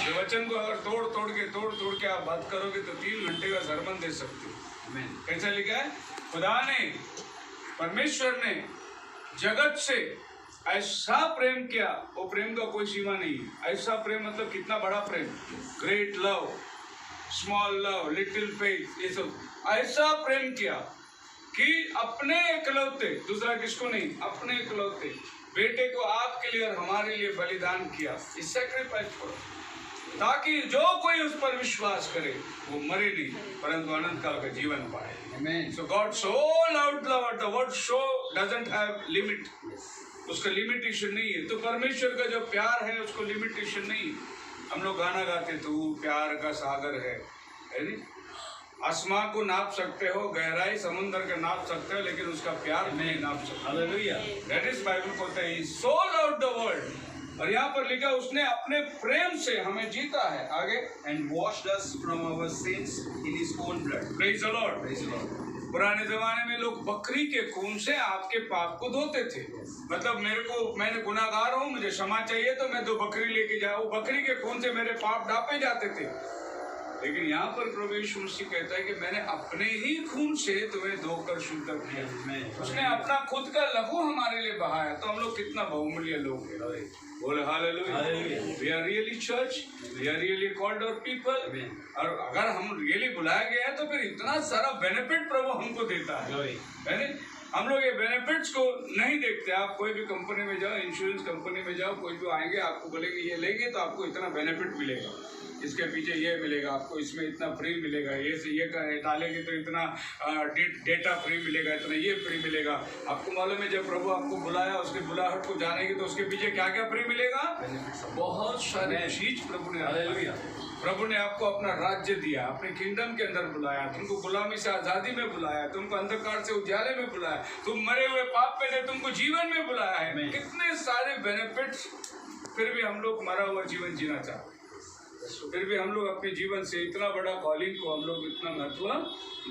ये वचन को अगर तोड़ तोड़ के आप बात करोगे तो 3 घंटे का सरमन दे सकते हो। कैसा लिखा है? खुदा ने, परमेश्वर ने जगत से ऐसा प्रेम किया। वो प्रेम का कोई सीमा नहीं है। ऐसा प्रेम मतलब कितना बड़ा प्रेम, great love, small love, little faith, ये सब ऐसा प्रेम किया कि अपने इकलौते, दूसरा किसको नहीं, अपने इकलौते बेटे को आपके लिए और हमारे लिए बलिदान किया। इस सैक्रिफाइस करो ताकि जो कोई उस पर विश्वास करे वो मरे नहीं परंतु अनंत काल का जीवन पाए। So God so loved the world, the word so doesn't have limit, उसका लिमिटेशन नहीं है। तो परमेश्वर का जो प्यार है उसको लिमिटेशन नहीं। हम लोग गाना गाते तो प्यार का सागर है नहीं? आसमां को नाप सकते हो, गहराई समुद्र का नाप सकते हो, लेकिन उसका प्यार नहीं नाप सकते। हालेलुया। दैट इज बाइबल बोलता है ही सो लव्ड द वर्ल्ड। और यहाँ पर लिखा उसने अपने प्रेम से हमें जीता है। आगे and washed us from our sins in his own blood. Praise the Lord, praise the Lord. पुराने जमाने में लोग बकरी के खून से आपके पाप को धोते थे। मतलब मैंने गुनाहगार हूँ, मुझे क्षमा चाहिए तो मैं 2 बकरी लेके जाऊँ, बकरी के खून से मेरे पाप ढापे जाते थे। लेकिन यहाँ पर प्रभु यीशु मसीह कहता है कि मैंने अपने ही खून से तुम्हें धोकर शुद्ध किया। उसने अपना खुद का लहू हमारे लिए बहाया। तो हम लोग कितना बहुमूल्य लोग हैं। बोले hallelujah. We are really church, we are really called out people. और अगर हम रियली बुलाया गया है तो फिर इतना सारा बेनिफिट प्रभु हमको देता है। हम लोग ये बेनिफिट्स को नहीं देखते। आप कोई भी कंपनी में जाओ, इंश्योरेंस कंपनी में जाओ, कोई भी आएंगे आपको बोलेंगे ये लेंगे तो आपको इतना बेनिफिट मिलेगा, इसके पीछे ये मिलेगा, आपको इसमें इतना फ्री मिलेगा, ये से ये डालेंगे तो इतना डेटा फ्री मिलेगा, इतना ये फ्री मिलेगा। आपको मालूम है जब प्रभु आपको बुलाया, उसके बुलाहट को जानेंगे तो उसके पीछे क्या क्या फ्री मिलेगा? बहुत सारे चीज प्रभु ने। प्रभु ने आपको अपना राज्य दिया, अपने किंगडम के अंदर बुलाया, तुमको गुलामी से आजादी में बुलाया, तुमको अंधकार से उजाले में बुलाया, तुम मरे हुए पाप में थे, तुमको जीवन में बुलाया है। कितने सारे बेनिफिट्स, फिर भी हम लोग मरा हुआ जीवन जीना चाहते। फिर भी हम लोग अपने जीवन से इतना बड़ा कॉलिंग को हम लोग इतना महत्व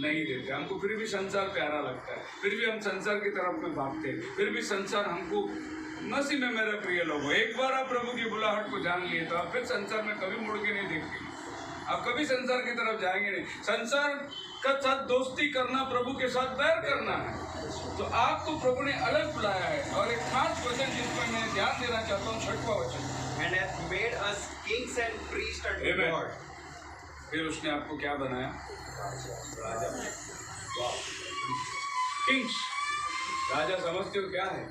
नहीं देते। हमको फिर भी संसार प्यारा लगता है, फिर भी हम संसार की तरफ में भागते हैं, फिर भी संसार हमको। मसीह में मेरे प्रिय लोगों, एक बार आप प्रभु की बुलाहट को जान लिए तो आप फिर संसार में कभी मुड़ के नहीं देखेंगे। आप कभी संसार की तरफ जाएंगे नहीं। संसार का साथ दोस्ती करना प्रभु के साथ बैर करना है। तो आपको प्रभु ने अलग बुलाया है। और एक खास वचन जिस पर मैं ध्यान देना चाहता हूँ, 6वां वचन, And hath made us kings and priests unto Amen. God. फिर उसने आपको क्या बनाया? राजा। किंग्स, राजा समझते हो क्या है?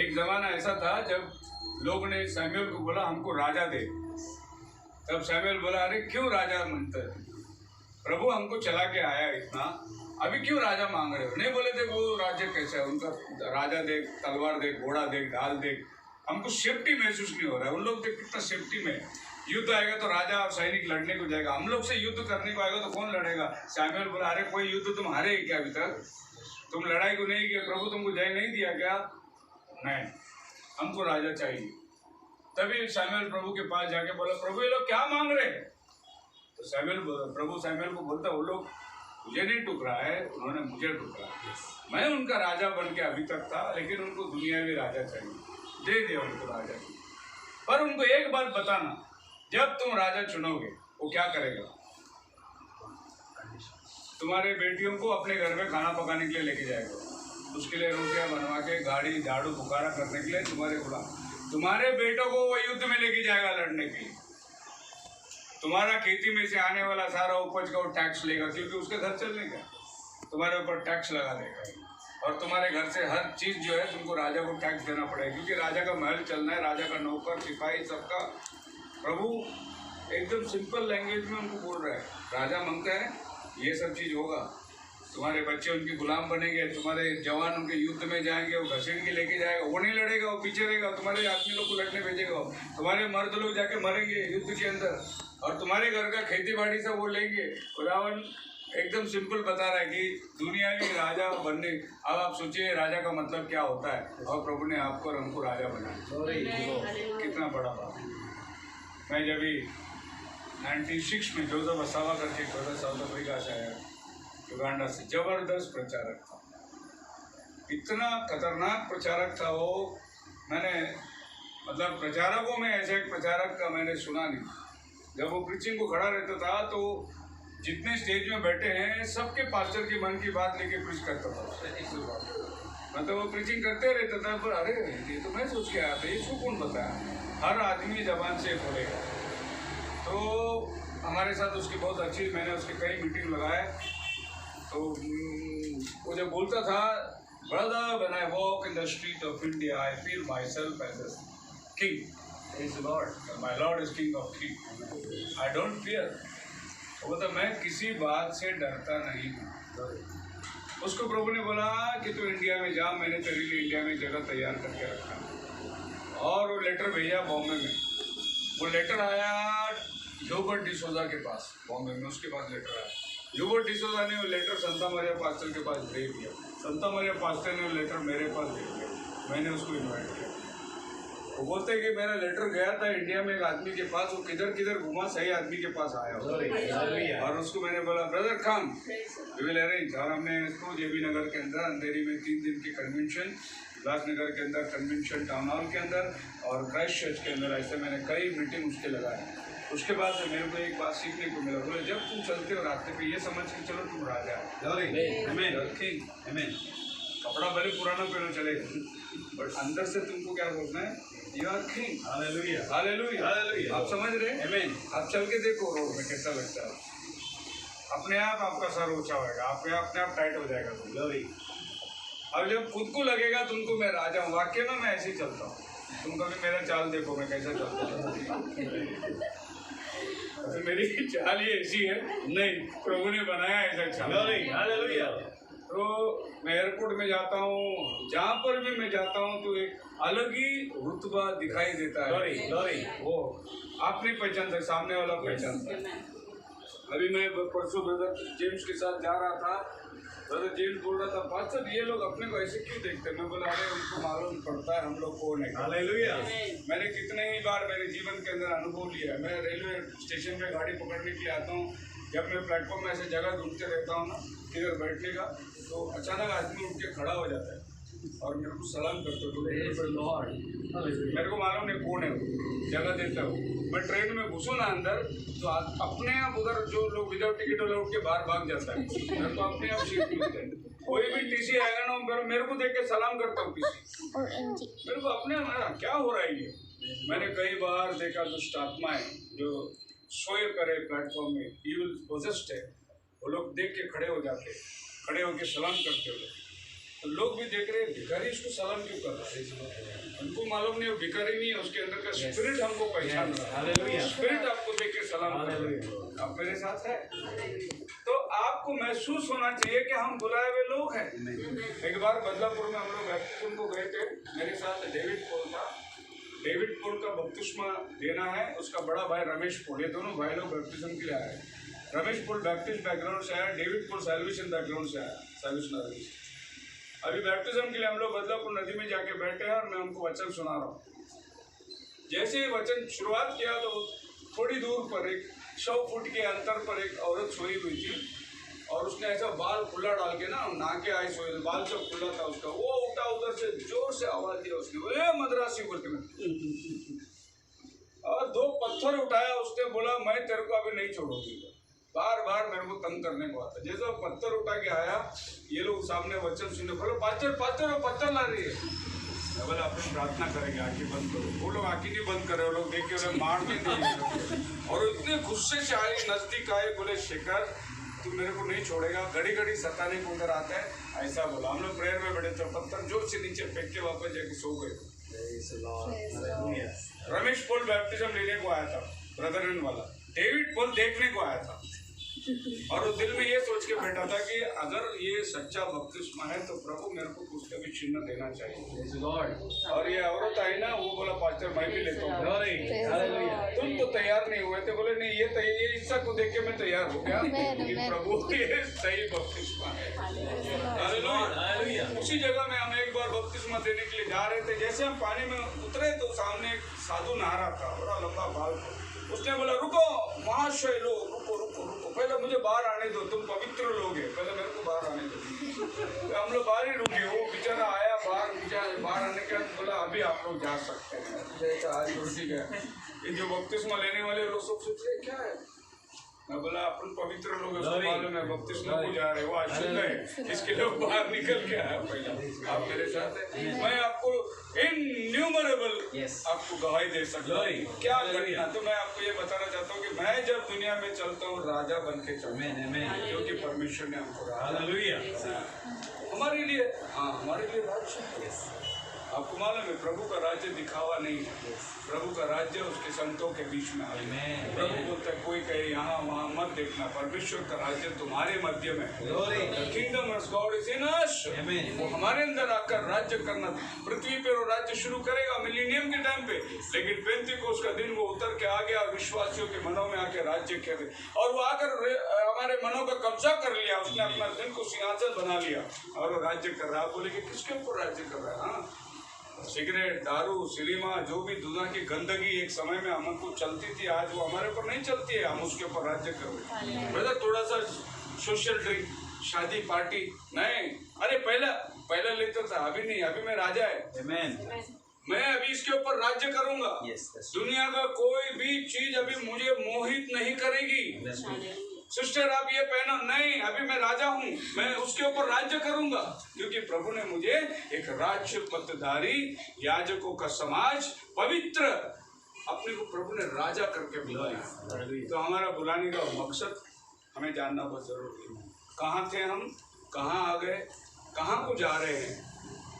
एक जमाना ऐसा था जब लोगों ने सैमुएल को बोला हमको राजा दे। तब सैमुअल बोला, अरे क्यों राजा मनते हो? प्रभु हमको चला के आया इतना, अभी क्यों राजा मांग रहे हो? नहीं बोले थे वो राज्य कैसा है, उनका राजा देख, तलवार देख, घोड़ा देख, ढाल देख, हमको सेफ्टी महसूस नहीं हो रहा है। उन लोग देख कितना सेफ्टी में, युद्ध आएगा तो राजा और सैनिक लड़ने को जाएगा, हम लोग से युद्ध करने को आएगा तो कौन लड़ेगा? सैमुअल बोला, अरे कोई युद्ध तुम हारे क्या अभी तक? तुम लड़ाई को नहीं किया, प्रभु तुमको जय नहीं दिया क्या? नहीं, हमको राजा चाहिए। तभी सैमुअल प्रभु के पास जाके बोला, प्रभु ये लोग क्या मांग रहे हैं? तो प्रभु सैमुअल को बोलता, वो लोग मुझे नहीं टुकरा है, उन्होंने मुझे टुकरा है। मैं उनका राजा बन के अभी तक था, लेकिन उनको दुनियावी राजा चाहिए, दे दिया उनको राजा की। पर उनको एक बात बताना, जब तुम राजा चुनोगे वो क्या करेगा? तुम्हारे बेटियों को अपने घर में खाना पकाने के लिए लेके जाएगा, उसके लिए रोटियां बनवा के, गाड़ी झाड़ू बुखारा करने के लिए तुम्हारे गुलाम। तुम्हारे बेटों को वो युद्ध में लेके जाएगा लड़ने के लिए। तुम्हारा खेती में से आने वाला सारा उपज का वो टैक्स लेगा, क्योंकि उसके घर चलने का तुम्हारे ऊपर टैक्स लगा देगा। और तुम्हारे घर से हर चीज़ जो है तुमको राजा को टैक्स देना पड़ेगा, क्योंकि राजा का महल चलना है, राजा का नौकर सिपाही सबका। प्रभु एकदम सिंपल लैंग्वेज में उनको बोल रहा है, राजा मांगता है ये सब चीज़ होगा, तुम्हारे बच्चे उनके गुलाम बनेंगे, तुम्हारे जवान उनके युद्ध में जाएंगे, वो घसीट के लेके जाएगा, वो नहीं लड़ेगा, वो पीछे रहेगा, तुम्हारे आदमी लोग को लड़ने भेजेगा, तुम्हारे मर्द लोग जाके मरेंगे युद्ध के अंदर, और तुम्हारे घर का खेती बाड़ी सब वो लेंगे। खुदावन एकदम सिंपल बता रहा है कि दुनियावी राजा बनने। अब आप सोचिए राजा का मतलब क्या होता है, और प्रभु ने आपको और हमको राजा बनाया, कितना बड़ा बात है। मैं जब 96 में जोसेफ असावा करके साउथ अफ्रीका से आया, युगांडा से, जबरदस्त प्रचारक था, इतना खतरनाक प्रचारक था वो। मैंने मतलब प्रचारकों में ऐसे एक प्रचारक का मैंने सुना नहीं। जब वो प्रीचिंग को खड़ा रहता था तो जितने स्टेज में बैठे हैं सबके पास्टर के मन की बात लेके प्रीच करता था। मतलब वो प्रीचिंग करते रहता था, पर अरे ये तो मैं सोच के आया था, इसको कौन बताया? हर आदमी जबान से बोलेगा। तो हमारे साथ उसकी बहुत अच्छी, मैंने उसके कई मीटिंग लगाए, तो वो जब बोलता था, brother when I walk in the street of India I feel myself as a king, is lord, my lord is king of king, I don't fear. वो तो मैं किसी बात से डरता नहीं हूँ। उसको प्रभु ने बोला कि तू इंडिया में जा, मैंने तेरे लिए इंडिया में जगह तैयार करके रखा। और वो लेटर भेजा बॉम्बे में, वो लेटर आया ह्यूबर्ट डिसोजा के पास, बॉम्बे में उसके पास लेटर आया। ह्यूबर्ट डिसोजा ने वो लेटर संता मरिया पास्टर के पास भेज दिया, संता मरिया पास्टर ने वो लेटर मेरे पास भेज दिया, मैंने उसको इन्वाइट किया। वो बोलते हैं कि मेरा लेटर गया था इंडिया में एक आदमी के पास, वो किधर किधर घुमा, सही आदमी के पास आया और उसको मैंने बोला, brother come we will arrange. और हमने इसको जेबी नगर के अंदर अंधेरी में 3 दिन की कन्वेंशन, उल्लासनगर के अंदर कन्वेंशन टाउन हॉल के अंदर, और क्राइस्ट चर्च के अंदर, ऐसे मैंने कई मीटिंग उसके लगाए। उसके बाद से मेरे को एक बात सीखने को मिला, बोले जब तुम चलते हो रास्ते पे ये समझ के चलो तुम राजा हो, कपड़ा भले पुराना पहनो चलेगा, बट अंदर से तुमको क्या बोलना है, you are king. Hallelujah, hallelujah, hallelujah. आप समझ रहे हैं? आमीन। आप चल के देखो रोड में कैसा लगता है, अपने आप आपका सर ऊंचा होगा, अपने आप टाइट हो जाएगा तुम। अब जब खुद को लगेगा तुमको मैं राजा हूँ, वाकई में मैं ऐसे ही चलता हूँ, तुम कभी मेरा चाल देखो मैं कैसा चलता हूँ। तो मेरी चाल ही ऐसी है नहीं, प्रभु ने बनाया ऐसा चाल। हालेलुया। तो मैं एयरपोर्ट में जाता हूँ, जहाँ पर भी मैं जाता हूँ तो एक अलग ही रुतबा दिखाई देता है। वो आप नहीं पहचानते, सामने वाला पहचानता है। अभी मैं परसों ब्रदर जेम्स के साथ जा रहा था, ब्रदर जेम्स बोल रहा था, पास्टर ये लोग अपने को ऐसे क्यों देखते हैं? मैं बोला, अरे उनको मालूम पड़ता है हम लोग कौन है। हालेलुया। मैंने कितने ही बार मेरे जीवन के अंदर अनुभव लिया है। मैं रेलवे स्टेशन में गाड़ी पकड़ने के लिए आता हूँ, जब मैं प्लेटफॉर्म में ऐसे जगह ढूंढते रहता हूँ ना किधर बैठने का, तो अचानक आदमी उठ के खड़ा हो जाता है और मेरे को सलाम करते हो, मेरे को मालूम नहीं कौन है, जगह देता हूँ। मैं ट्रेन में घुसूँ ना अंदर तो अपने आप उधर जो लोग विदाउट टिकट वाला उठ के बाहर भाग जाता है, मेरे को अपने आप सीट मिलता है। कोई भी टीसी आएगा ना मेरे को देख के सलाम करता हूँ किसी, मेरे को अपने आप क्या हो रहा है ये। मैंने कई बार देखा दुष्ट आत्माएं जो सोए करे प्लेटफॉर्म में, इविल पोजेस्ड है, वो लोग देख के खड़े हो जाते, खड़े होके सलाम करते हुए। तो लोग भी देख रहे हैं भिखारी इसको सलाम क्यों कर रहा है। उनको मालूम नहीं वो भिखारी नहीं है, उसके अंदर का स्पिरिट हमको पहचान रहा है। स्पिरिट आपको देख के सलाम कर रहे हैं। आप मेरे साथ है, तो आपको महसूस होना चाहिए कि हम बुलाए हुए लोग हैं। एक बार बदलापुर में हम लोग बैप्टिज्म को गए थे, मेरे साथ डेविड पोल था। डेविड पोल का बपतिस्मा देना है, उसका बड़ा भाई रमेश पोल, ये दोनों भाई लोग बैप्टिज्म के लिए आए। रमेश पोल बैप्टिस्ट बैकग्राउंड से आया, डेविड पोल सैल्वेशन बैकग्राउंड से आया, सैल्वेशन। अभी बैप्टिज्म के लिए हम लोग बदलापुर नदी में जाके बैठे हैं और मैं उनको वचन सुना रहा हूँ। जैसे ही वचन शुरुआत किया तो थोड़ी दूर पर 100 फुट के अंतर पर एक औरत सोई हुई थी और उसने ऐसा बाल खुला डाल के ना नाके आई सोई, बाल सब खुला था उसका। वो उठा, उधर से जोर से आवाज दिया उसने, वो मद्रासी बोलते में, और 2 पत्थर उठाया उसने, बोला मैं तेरे को अभी नहीं छोड़ूंगी। बार बार मेरे को तंग करने को आता। जैसे वो पत्थर उठा के आया, ये लोग सामने वचन सुने, बोलो पास्टर पास्टर वो पत्थर ला रही है। मैं बोला अपन प्रार्थना करेंगे, आंखें बंद करो। वो लोग आंखें नहीं बंद करे, वो लोग देख के उन्हें मार के नहीं, और इतने गुस्से से आए, नजदीक आए, बोले शेखर तू मेरे को नहीं छोड़ेगा, घड़ी घड़ी सताने को उधर आता है, ऐसा बोला। हम लोग प्रेयर में बैठे थे, पत्थर जोर से नीचे फेंक के वापस जाके सो गए। रमेश पोल बैप्टिज्म लेने को आया था, ब्रदरन वाला। डेविड पोल देखने को आया था, और वो दिल में ये सोच के बैठा था कि अगर ये सच्चा बपतिस्मा है तो प्रभु मेरे को कुछ का भी चिन्ह देना चाहिए। और ये औरत आई ना, वो बोला पास्टर मैं भी लेता हूँ। तुम तो तैयार नहीं हुए थे, बोले नहीं ये हिस्सा को देख के मैं तैयार हो गया कि प्रभु ये सही बपतिस्मा है। हालेलुया। उसी जगह में हम एक बार बपतिस्मा देने के लिए जा रहे थे, जैसे हम पानी में उतरे तो सामने एक साधु नहा रहा था, बड़ा लंबा बाल। उसने बोला रुको महाशय लोग, रुको रुको रुको, पहले मुझे बाहर आने दो, तुम पवित्र लोग हैं, पहले मेरे को बाहर आने दो। हम लोग बाहर ही रुके। वो बेचारा आया बाहर आने के बाद बोला अभी आप लोग जा सकते हैं। आज उल्टी गया। ये जो बपतिस्मा लेने वाले लोग सब सोच रहे क्या है। मैं बोला अपन पवित्र लोग उसको मालूम है, बपतिस्मा को जा रहे, वो अशुद्ध है, इसके लोग बाहर निकल के आया पहला। आप मेरे साथ है, मैं आपको इन्यूमरेबल आपको गवाही दे सकता हूँ क्या घटना। तो मैं आपको ये बताना चाहता हूँ कि मैं जब दुनिया में चलता हूँ राजा बन के चलता हूँ, क्योंकि परमेश्वर ने हमको हमारे लिए राज्य। आपको मालूम है प्रभु का राज्य दिखावा नहीं है, प्रभु का राज्य उसके संतों के बीच में है। प्रभु बोलता है कोई कहे यहाँ वहाँ मत देखना, परमेश्वर का राज्य तुम्हारे मध्य में है। The kingdom of God is in us। वो हमारे अंदर आकर राज्य करना। पृथ्वी पे वो राज्य शुरू करेगा मिलेनियम के टाइम पे, लेकिन पेंतीकोस्त का दिन वो उतर के आ गया, विश्वासियों के मनों में आके राज्य करे, और वो आकर हमारे मनों का कब्जा कर लिया। उसने अपना दिन को सिंहासन बना लिया और वो राज्य कर रहा है। बोले कि किसके ऊपर राज्य कर रहा है। हाँ, सिगरेट, दारू, सिनेमा, जो भी दुनिया की गंदगी एक समय में हमको चलती थी, आज वो हमारे ऊपर नहीं चलती है, हम उसके ऊपर राज्य कर रहे हैं। ब्रदर थोड़ा सा सोशल ड्रिंक, शादी पार्टी नहीं, अरे पहला लेता था, अभी नहीं, अभी मैं राजा है। मैं अभी इसके ऊपर राज्य करूंगा। दुनिया का कोई भी चीज अभी मुझे मोहित नहीं करेगी। सिस्टर आप ये पहनो, नहीं, अभी मैं राजा हूँ, मैं उसके ऊपर राज्य करूंगा, क्योंकि प्रभु ने मुझे एक राज्य पदधारी याजकों का समाज पवित्र अपने को प्रभु ने राजा करके बुलाया। तो हमारा बुलाने का मकसद हमें जानना बहुत जरूरी है। कहाँ थे हम, कहाँ आ गए, कहाँ को जा रहे हैं,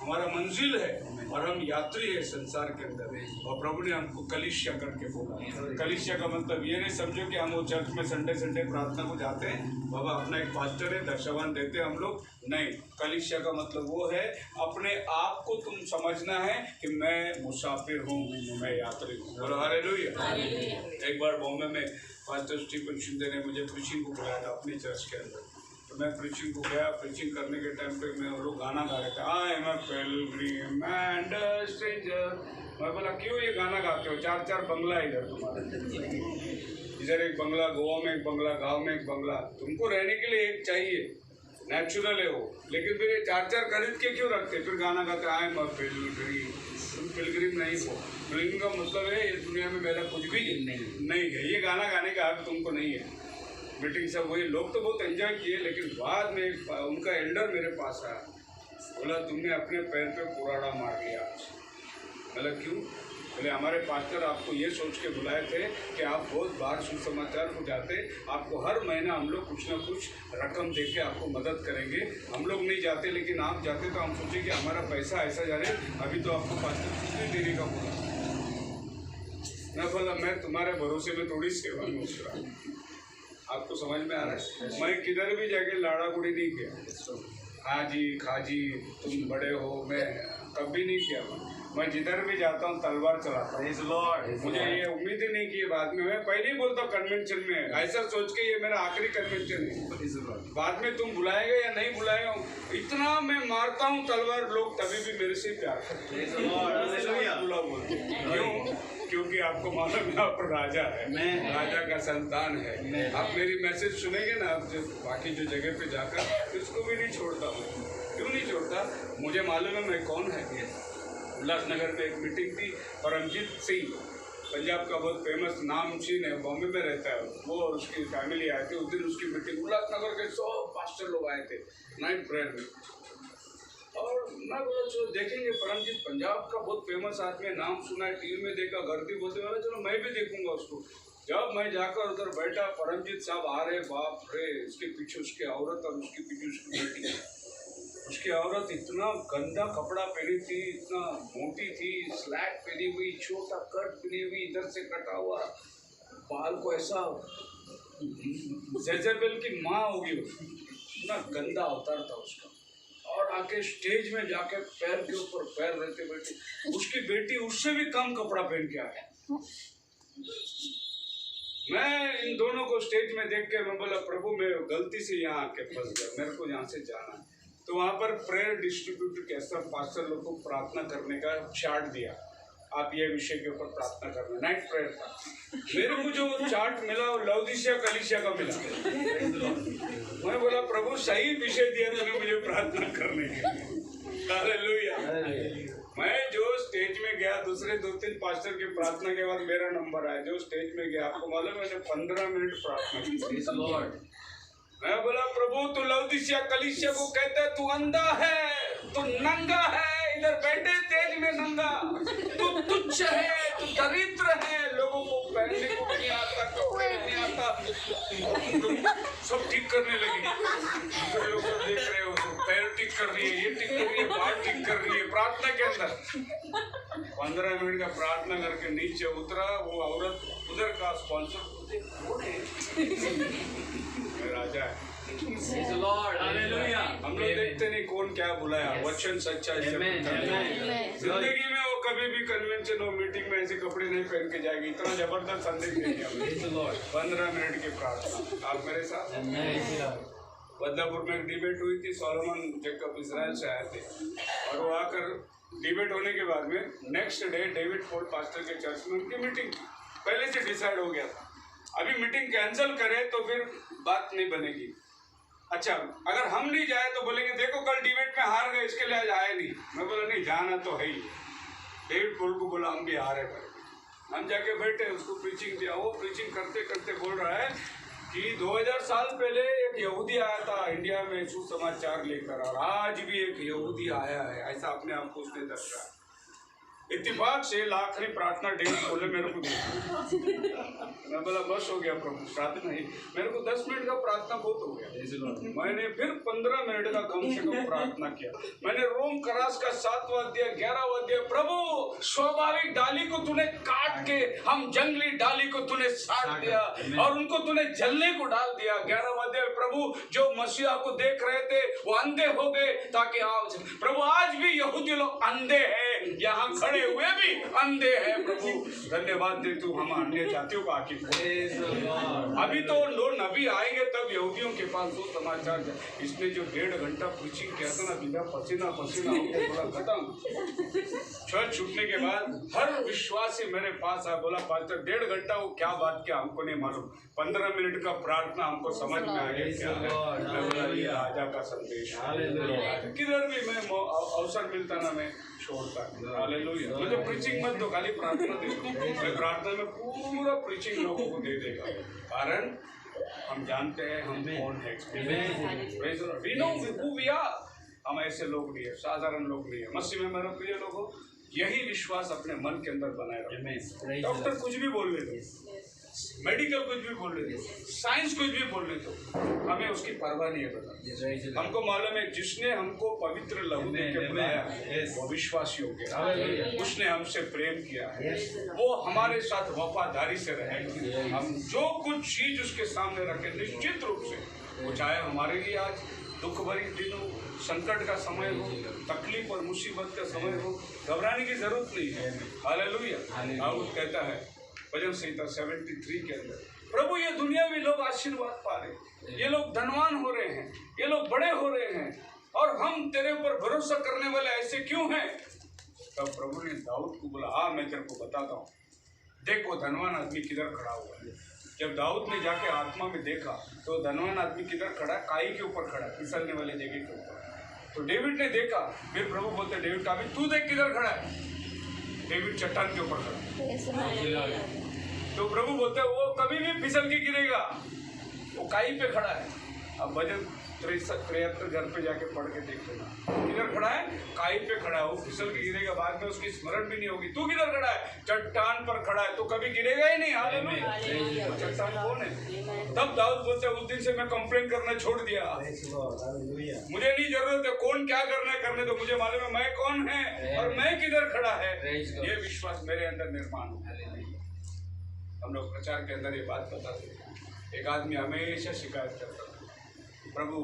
हमारा मंजिल है और हम यात्री है संसार के अंदर। और प्रभु ने हमको कलीसिया करके बोला। कलीसिया का मतलब ये नहीं समझो कि हम वो चर्च में संडे प्रार्थना को जाते हैं, बाबा अपना एक पास्टर है, दर्शवान देते हैं हम लोग, नहीं। कलीसिया का मतलब वो है अपने आप को तुम समझना है कि मैं मुसाफिर हूँ, मैं यात्री हूँ। बोलो हालेलुया। एक बार बॉम्बे में पास्टर स्टीफन शिंदे ने मुझे प्रीचिंग को बुलाया था अपनी चर्च के अंदर। तो मैं प्रीचिंग को गया, प्रीचिंग करने के टाइम पे मैं लोग गाना गा रहे थे, I am a Pilgrim and a stranger. मैं बोला क्यों ये गाना गाते हो, 4 बंगला है इधर तुम्हारा, इधर एक बंगला, गोवा में एक बंगला, गांव में एक बंगला, तुमको रहने के लिए एक चाहिए, नेचुरल है वो, लेकिन फिर ये 4 खरीद के क्यों रखते, फिर गाना गाते आई एम अ पिलग्रिम। तुम पिलग्रिम नहीं हो। पिलग्रिम का मतलब है ये दुनिया में मेरा कुछ भी नहीं है। ये गाना गाने का हक तुमको नहीं है। मीटिंग सब वही लोग तो बहुत एंजॉय किए, लेकिन बाद में उनका एल्डर मेरे पास आया, बोला तुमने अपने पैर पे कुराड़ा मार लिया। मतलब क्यों? बोले हमारे पास्टर आपको ये सोच के बुलाए थे कि आप बहुत बार सुसमाचार को जाते, आपको हर महीना हम लोग कुछ ना कुछ रकम दे के आपको मदद करेंगे। हम लोग नहीं जाते, लेकिन आप जाते तो हम सोचे कि हमारा पैसा ऐसा जा रहे, अभी तो आपको पास्टर कुछ नहीं देने का बोला। मैं बोला मैं तुम्हारे भरोसे में थोड़ी सेवा में उतरा। आपको समझ में आ रहा है? मैं किधर भी जाके लाड़ा गुड़ी नहीं किया, हाजी खाजी तुम बड़े हो, मैं कभी नहीं किया। मैं जिधर भी जाता हूँ तलवार चलाता हूँ। मुझे ये उम्मीद ही नहीं की बाद में, मैं पहले ही बोलता हूँ कन्वेंशन में ऐसा सोच के ये मेरा आखिरी कन्वेंशन है, बाद में तुम बुलाएगा या नहीं बुलाएगा, इतना मैं मारता हूँ तलवार, लोग तभी भी मेरे से प्यार करते क्यों? क्योंकि आपको मालूम है आप राजा है, राजा का संतान है। आप मेरी मैसेज सुनेंगे ना, आप जो बाकी जो जगह पे जाकर इसको भी नहीं छोड़ता हूँ। क्यों नहीं छोड़ता? मुझे मालूम है मैं कौन है। उल्लासनगर में एक मीटिंग थी, परमजीत सिंह पंजाब का बहुत फेमस नामचीन है, बॉम्बे में रहता है वो, और उसकी फैमिली आई थी। उस दिन उसकी मीटिंग, उल्लासनगर के 100 पास्टर लोग आए थे नाइट प्रेयर में। और मैं बोला चलो देखेंगे, परमजीत पंजाब का बहुत फेमस आदमी है, नाम सुना है, टीवी में देखा, घर की बोलते वाला, चलो मैं भी देखूंगा उसको। जब मैं जाकर उधर बैठा, परमजीत साहब आ रहे, बाप रे, उसके पीछे उसकी औरत और उसके पीछे उसकी बेटी। उसकी औरत इतना गंदा कपड़ा पहनी थी, इतना मोटी थी, स्लैक पहनी हुई, छोटा कट पहनी हुई, इधर से कटा हुआ बाल को ऐसा जेजेबेल की माँ होगी, इतना गंदा अवतार था उसका। और आके स्टेज में जाके पैर के ऊपर पैर रहते बैठे, उसकी बेटी उससे भी कम कपड़ा पहन के आया। मैं इन दोनों को स्टेज में देख के मैं बोला प्रभु मैं गलती से यहाँ आके फंस गया, मेरे को यहाँ से जाना है। तो वहाँ पर प्रेयर डिस्ट्रीब्यूटर के सब पास्टर लोग को प्रार्थना करने का चार्ट दिया, आप ये विषय के ऊपर प्रार्थना करना, नाइट प्रेयर था। मेरे को जो चार्ट मिला वो लौदीसिया कलीसिया का मिला। मैं बोला प्रभु सही विषय दिया तूने मुझे प्रार्थना करने के लिए, हालेलुया। मैं जो स्टेज में गया, दूसरे 2-3 पास्टर की प्रार्थना के बाद मेरा नंबर आया, जो स्टेज में गया, आपको मालूम है मैंने 15 मिनट प्रार्थना की। मैं बोला प्रभु तू लौदीसिया कलीसिया को कहता है तू अंधा है, तू नंगा है, इधर बैठे तेज में नंगा, तू तुच्छ है, तू दरिद्र है, लोगों को पहनने को नहीं आता, कपड़े नहीं आता। सब ठीक करने लगी, दूसरे लोग को देख रहे हो, तो पैर ठीक कर रही है, ये ठीक कर रही है, बाल ठीक कर रही है प्रार्थना के अंदर। 15 मिनट का प्रार्थना करके नीचे उतरा, वो औरत उधर का स्पॉन्सर कौन है? राजा है। हम लोग देखते नहीं कौन क्या बुलाया, वचन सच्चा है। जिंदगी में वो कभी भी कन्वेंशन और मीटिंग में ऐसे कपड़े नहीं पहन के जाएगी, इतना जबरदस्त संदेश देंगे। 15 मिनट की प्रार्थना आप मेरे साथ। बदलापुर में एक डिबेट हुई थी, सोलोमन जेकब इजराइल से आए थे, और वो आकर डिबेट होने के बाद में next day David Ford pastor के चर्च में उनकी मीटिंग पहले से डिसाइड हो गया था। अभी मीटिंग कैंसिल करे तो फिर बात नहीं बनेगी। अच्छा अगर हम नहीं जाए तो बोलेंगे देखो कल डिबेट में हार गए, इसके लिए आज आए नहीं। मैं बोला नहीं जाना तो है ही। डेविड फोर्ड को बोला हम भी हारे भाई। हम जाके बैठे, उसको प्रीचिंग दिया। वो प्रीचिंग करते करते बोल रहा है कि 2000 साल पहले एक यहूदी आया था इंडिया में सुसमाचार लेकर, और आज भी एक यहूदी आया है, ऐसा अपने आप को उसने दर्शाया। इत्तेफाक से आखिरी प्रार्थना डेविड बोले मेरे को मैं बोला बस हो गया प्रभु, प्रार्थना ही मेरे को 10 मिनट का प्रार्थना बहुत हो गया। मैंने फिर 15 मिनट का कम से कम प्रार्थना किया। मैंने रोम करास का 7वां अध्याय 11वां अध्याय, प्रभु स्वाभाविक डाली को तूने काट के हम जंगली डाली को तूने साड़ दिया और उनको तूने जलने को डाल दिया। 11वां अध्याय, प्रभु जो मसीहा को देख रहे थे वो अंधे हो गए ताकि आज प्रभु आज भी यहूदी लोग अंधे हैं, यहाँ खड़े हुए भी अंधे हैं। प्रभु धन्यवाद दे तू हम अन्य जातियों को आके अभी तो लोग नबी आएंगे तब यहूदियों के पास वो समाचार। इसने जो 1.5 घंटा प्रीचिंग किया था ना, बिना पसीना पसीना होकर बोला खत्म। चर्च छूटने के बाद हर विश्वासी मेरे पास आया, बोला पास्टर 1.5 घंटा वो क्या बात किया हमको नहीं मालूम, 15 मिनट का प्रार्थना हमको समझ में आ गया क्या है। ये राजा का संदेश किधर भी मैं अवसर मिलता ना मैं छोड़ता। हालेलुया। मुझे प्रीचिंग मत दो, खाली प्रार्थना दे दो। मैं प्रार्थना में पूरा प्रीचिंग लोगों को दे देगा, कारण हम जानते हैं हम कौन है। We know who we are। हम ऐसे लोग नहीं है, साधारण लोग नहीं है। मसीह में मेरा प्रिय लोगों, यही विश्वास अपने मन के अंदर बनाए रखो। Amen. Praise the doctor Lord. कुछ भी बोल रहे थे, मेडिकल कुछ भी बोल रहे थे, साइंस कुछ भी बोल रहे थे, हमें उसकी परवाह नहीं है बेटा। Praise the Lord. हमको मालूम है जिसने हमको पवित्र लहू दे के Amen. बुलाया Yes. वो विश्वास योग्य है। Hallelujah. उसने हमसे प्रेम किया है, Yes. वो हमारे साथ वफादारी से रहेगा। Yes. हम जो कुछ चीज उसके सामने रखें निश्चित रूप से, वो चाहे हमारे लिए आज दुख भरी दिन हो, संकट का समय हो, तकलीफ और मुसीबत का समय हो, घबराने की जरूरत नहीं है। हालेलुया। दाऊद कहता है भजन संहिता 73 के अंदर, प्रभु ये दुनियावी लोग आशीर्वाद पा रहे हैं, ये लोग धनवान हो रहे हैं, ये लोग बड़े हो रहे हैं, और हम तेरे ऊपर भरोसा करने वाले ऐसे क्यों हैं? तब प्रभु ने दाऊद को बोला, हाँ मैं तेरे को बताता हूँ, देख वो धनवान आदमी किधर खड़ा हुआ है। जब दाऊद ने जाके आत्मा में देखा तो धनवान आदमी किधर खड़ा है? काई के ऊपर खड़ा है, फिसलने वाली जगह के ऊपर। तो डेविड ने देखा, फिर प्रभु बोलते डेविड का, अभी तू देख किधर खड़ा है। डेविड चट्टान के ऊपर खड़ा है। तो प्रभु बोलते वो कभी भी फिसल के गिरेगा, वो काई पे खड़ा है। अब भजन 73 घर पे जाके पढ़ के देख लेना, किधर खड़ा है? काई पे खड़ा है। वो फिसल के गिरेगा, बाद में उसकी स्मरण भी नहीं होगी। तू किधर खड़ा है? चट्टान पर खड़ा है, तो कभी गिरेगा ही नहीं। हालेलुया। चट्टान कौन है? तब दाऊद बोलते उस दिन से मैं कंप्लेन करना छोड़ दिया, मुझे नहीं जरूरत है कौन क्या करना है करने दो, मुझे मालूम है मैं कौन है और मैं किधर खड़ा है। ये विश्वास मेरे अंदर निर्माण हो। हम लोग प्रचार के अंदर ये बात बताते हैं। एक आदमी हमेशा शिकायत करता था, प्रभु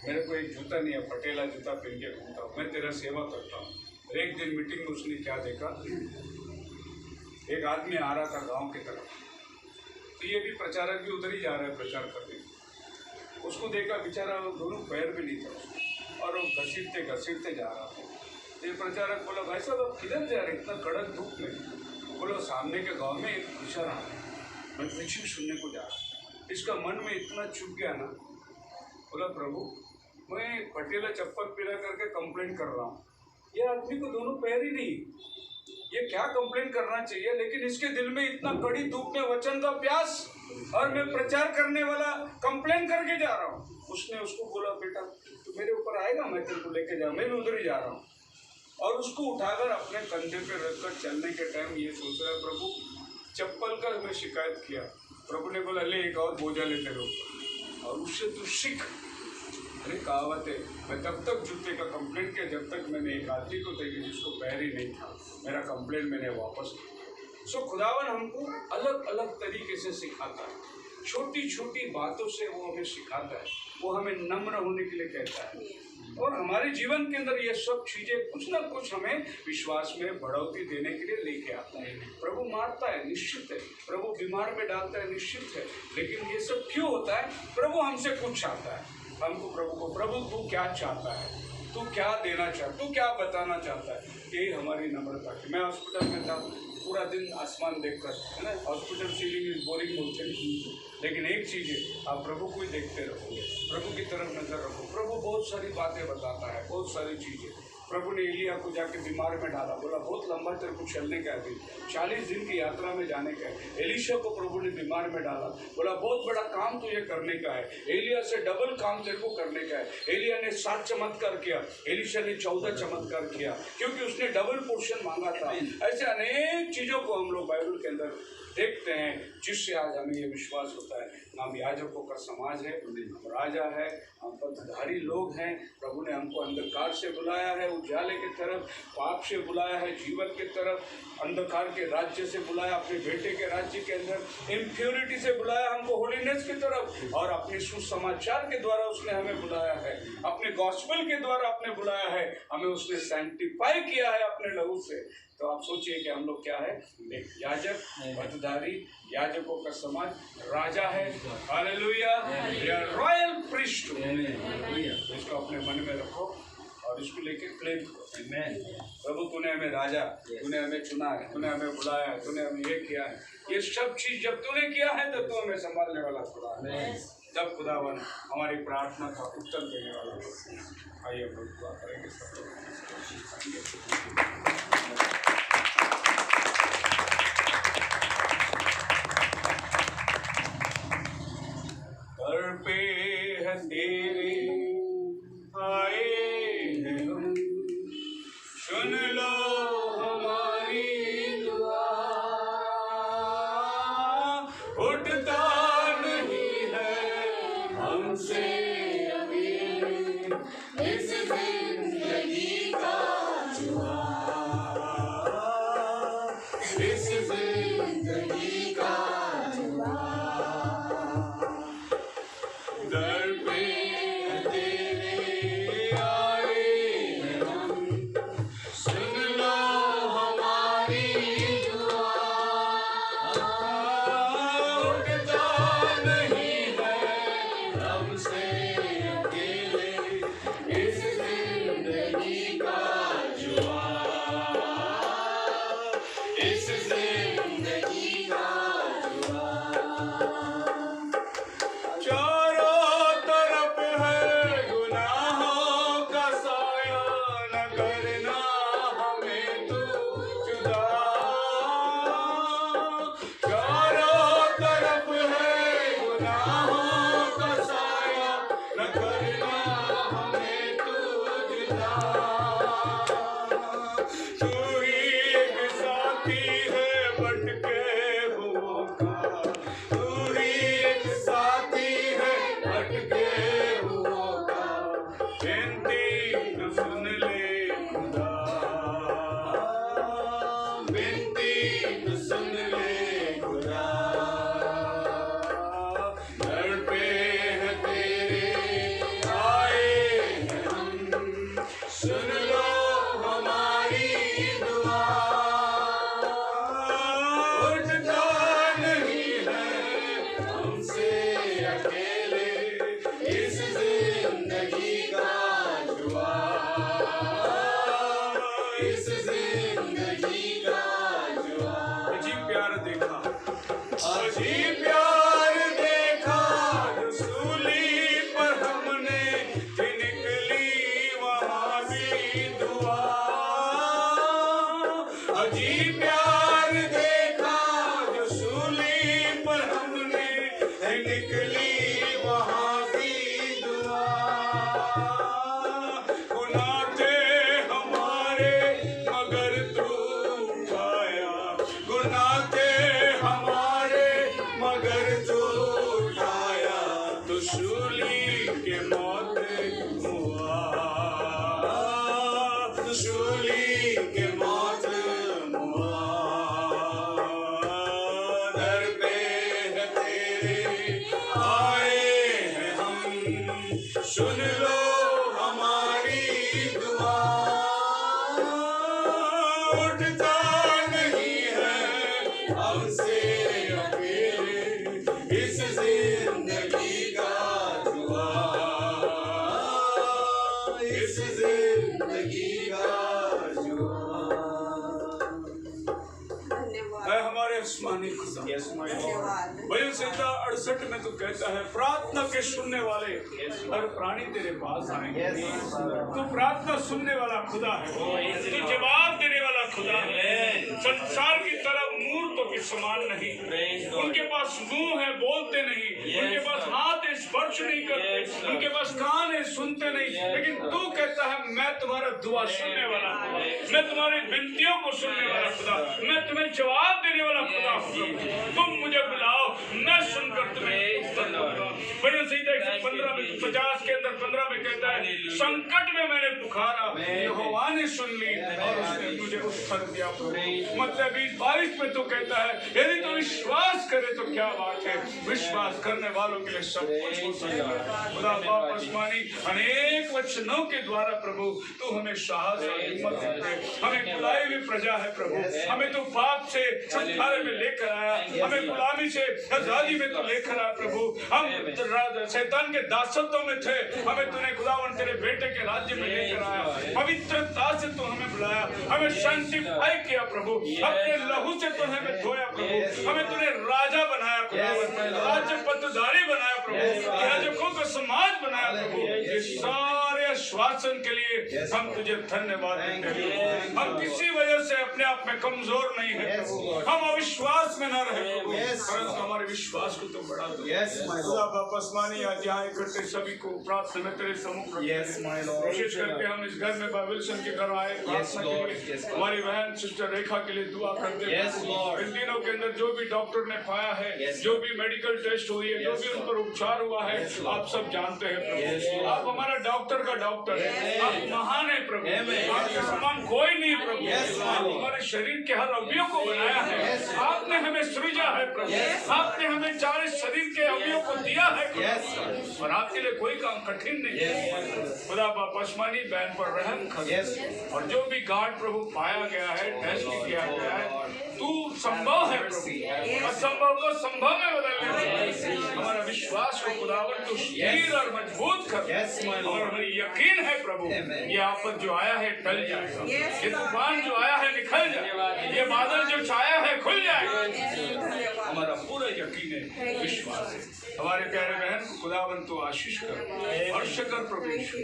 मेरे को एक जूता नहीं है, पटेला जूता पहन के घूमता हूँ, मैं तेरा सेवा करता हूँ। एक दिन मीटिंग में उसने क्या देखा, एक आदमी आ रहा था गांव की तरफ, तो ये भी प्रचारक भी उधर ही जा रहा है प्रचार करने। उसको देखा, बेचारा दोनों पैर भी नहीं था और वो घसीटते घसीटते जा रहा था। तो ये प्रचारक बोला, भाई साहब आप किधर जा रहे इतना कड़क धूप में? बोलो सामने के गांव में एक किशोर आ रहा है, मैं प्रीचिंग सुनने को जा रहा। इसका मन में इतना चुप गया ना, बोला प्रभु मैं पटेला चप्पल पीला करके कंप्लेंट कर रहा हूँ, ये आदमी को दोनों पैर ही नहीं, ये क्या कंप्लेंट करना चाहिए, लेकिन इसके दिल में इतना कड़ी धूप में वचन का प्यास, और मैं प्रचार करने वाला कंप्लेंट करके जा रहा हूँ। उसने उसको बोला, बेटा तू मेरे ऊपर आएगा, मैं तेरे को लेके जाऊँ, मैं भी उधर ही जा रहा हूँ। और उसको उठाकर अपने कंधे पे रखकर चलने के टाइम ये सोच रहा है, प्रभु चप्पल का मैं शिकायत किया, प्रभु ने बोला ले एक और बोझा ले तेरे ऊपर और उससे तू सीख। अरे कहावत है, मैं तब तक जूते का कंप्लेंट किया जब तक मैंने एक आदमी को देखी जिसको पैर ही नहीं था, मेरा कंप्लेंट मैंने वापस किया। सो खुदावन हमको अलग अलग तरीके से सिखाता है, छोटी छोटी बातों से वो हमें सिखाता है, वो हमें नम्र होने के लिए कहता है, और हमारे जीवन के अंदर ये सब चीजें कुछ ना कुछ हमें विश्वास में बढ़ोतरी देने के लिए लेके आता है। प्रभु मारता है निश्चित है, प्रभु बीमार में डालता है निश्चित है, लेकिन ये सब क्यों होता है? प्रभु हमसे कुछ चाहता है। हमको प्रभु को, प्रभु तू क्या चाहता है, तू क्या देना चाहता, तू क्या बताना चाहता है, यही हमारी नम्रता है। मैं हॉस्पिटल में था, पूरा दिन आसमान देखकर, है ना, हॉस्पिटल सीलिंग इज बोरिंग बोलते हैं, लेकिन एक चीज़ है, आप प्रभु को ही देखते रहो, प्रभु की तरफ नजर रखो। प्रभु बहुत सारी बातें बताता है, बहुत सारी चीज़ें। प्रभु ने एलिया को जाके बीमार में डाला, बोला बहुत लंबा तेरे को चलने का है, 40 दिन की यात्रा में जाने का है। एलीशा को प्रभु ने बीमार में डाला, बोला बहुत बड़ा काम तुझे करने का है, एलिया से डबल काम तेरे को करने का है। एलिया ने 7 चमत्कार किया, एलीशा ने 14 चमत्कार किया, क्योंकि उसने डबल पोर्शन मांगा था। ऐसे अनेक चीज़ों को हम लोग बाइबल के अंदर देखते हैं, जिससे आज हमें ये विश्वास होता है हम याजकों का समाज है, हम राजा है, हम पदधारी लोग हैं। प्रभु ने हमको अंधकार से बुलाया है उजाले की तरफ, पाप से बुलाया है जीवन की तरफ, अंधकार के राज्य से बुलाया अपने बेटे के राज्य के अंदर, इम्प्योरिटी से बुलाया हमको होलीनेस की तरफ, और अपने सुसमाचार के द्वारा उसने हमें बुलाया है, अपने गॉस्पेल के द्वारा आपने बुलाया है, हमें उसने सैंक्टिफाई किया है अपने लहू से। तो आप सोचिए कि हम लोग क्या है, एक याजक, पदधारी, याजकों का समाज, राजा है। Hallelujah, royal priest. इसको अपने मन में रखो और इसको लेके क्लेम करो। प्रभु तूने हमें राजा, तूने हमें चुना है, तूने हमें बुलाया है, तूने हमें ये किया है, ये सब चीज जब तूने किया है तो तू हमें संभालने वाला खुदा है। जब खुदावन हमारी प्रार्थना का उत्तर देने वाला हो। आइए हम लोग दुआ करेंगे सब लोग। पे है तेरे आए हैं हम, सुन लो हम उठता नहीं है हमसे अभी इस जिंदगी का जुआ, इस जिंदगी का जुआ। दर पे तेरे आए हम, सुन लो हमारी दुआ। उठता नहीं है हमसे अकेले इस जिंदगी का जुआ, इस जिंदगी का जुआ। चारों तरफ है गुनाहों का साया, न करना हमें तू जुदा। चारों तरफ है गुनाहों का साया, न करना हमें तू जुदा। तू ही एक साथी है भटके हुओं का, तू ही एक साथी है भटके हुओं का। बेनती तो सुन ले खुदा, बेनती तो सुन ले खुदा। दर पे है तेरे आए हैं हम, सुन लो हमारी दुआ। उठता नहीं है हमसे अकेले इस जिंदगी का जुआ, इस जिंदगी का जुआ। अजीब प्यार देखा, अजीब प्यार देखा जो सूली पर हमने, कि निकली वहाँ भी दुआ। अजीब प्यार देखा जो सूली पर हमने, कि निकली वहाँ भी दुआ। गुनाह थे हमारे मगर तू उठाया, गुनाह थे हमारे मगर तू उठाया। तो सूली के मौत हुआ, सूली के मौत हुआ। दर पे है तेरे आए हैं हम, सुन लो हमारी दुआ। उठता नहीं है हमसे अकेले इस जिंदगी का जुआ, इस जिंदगी का जुआ। है हमारे आसमानी खुदा। भजन संहिता 68 में तो कहता है, प्रार्थना के सुनने वाले हर प्राणी तेरे पास आएंगे। तो प्रार्थना सुनने वाला खुदा है, तो जवाब देने वाला खुदा है। संसार की तरह मूर्तों के समान नहीं, उनके पास मुंह है बोलते नहीं, उनके पास हाथ है स्पर्श नहीं करते, उनके पास कान है सुनते नहीं। लेकिन तू कहता है मैं तुम्हारा दुआ सुनने वाला हूँ, मैं तुम्हारी विनतियों को सुनने वाला खुदा, मैं तुम्हें जवाब देने वाला खुदा हूँ। तुम मुझे बुलाओ, मैं सुनकर तुम्हें भजन संहिता 115 में 50 के अंदर 15 में कहता है, संकट में मैंने पुकारा, यहोवा ने सुन ली और उसने मुझे उत्तर दिया। मतलब 20-22 में तो कहता है, यदि तो विश्वास करे तो क्या बात है, विश्वास करने वालों के लिए सब कुछ हो सकता है। खुदा बाप आसमानी अनेक वचनों के द्वारा प्रभु तू हमें साहस और हिम्मत देते, हमें बुलाई हुई प्रजा है प्रभु, हमें तो पाप से छुटकारे में लेकर आया, हमें गुलामी से आजादी में तो लेकर आया प्रभु। हम शैतान के दासत्व में थे, हमें तूने खुदावन तेरे बेटे के राज्य में लेकर आया, पवित्रता से तू हमें बुलाया, हमें शांतिफाई किया प्रभु, अपने लहू से तू हमें धोया प्रभु, हमें तूने राजा बनाया खुदावन, राज्य पत्रधारी बनाया प्रभु, याजकों का समाज बनाया प्रभु। ये सारे आश्वासन के लिए हम तुझे धन्यवाद देते हैं। हम किसी वजह से अपने आप में कमजोर नहीं है प्रभु, हम अविश्वास विश्वास में न रहे प्रभु, Yes. परंतु हमारे विश्वास को तो बढ़ा दो। Yes, my खुदा Lord. वापस मानी आज यहाँ इकट्ठे सभी को प्रार्थना में तेरे सम्मुख रखते Yes, हैं। my Lord. कोशिश करके हम इस घर में बाइबलसन के घर आए प्रार्थना के Lord. लिए, Yes, Lord. हमारी बहन सिस्टर रेखा के लिए दुआ करते हैं। Yes, Lord. इन दिनों के अंदर जो भी डॉक्टर ने पाया है, Yes, जो भी मेडिकल टेस्ट हुई है, जो Yes, भी उन पर उपचार हुआ है, Yes, Lord. आप सब जानते हैं प्रभु। Yes, Lord. आप हमारा डॉक्टर का डॉक्टर है, Amen. आप महान है प्रभु, Amen. आपके समान कोई नहीं प्रभु। Yes, my आप Lord. हमारे शरीर के हर अवयव को बनाया है, Yes. आपने हमें सृजा है प्रभु, Yes. आपने हमें चारे शरीर के अवयव को दिया है प्रभु। Yes. और आपके लिए कोई काम कठिन नहीं है। खुदा वापस मानी बहन पर रहम कर। Yes. और जो भी गार्ड प्रभु पाया गया है, टेस्ट किया गया है, तू संभव है प्रभु, असंभव को संभव में बदलने वाला। हमारा विश्वास को खुदावन तू स्थिर और मजबूत कर। Yes, my Lord. और हमें यकीन है प्रभु, Amen. ये आफत जो आया है टल जाएगा, ये तूफान जो आया है निकल जाएगा, ये बादल जो छाया है खुल जाएगा। हमारा पूरा यकीन है, विश्वास है। हमारे प्यारे बहन को खुदावन तो आशीष कर और शकर प्रभु यीशु।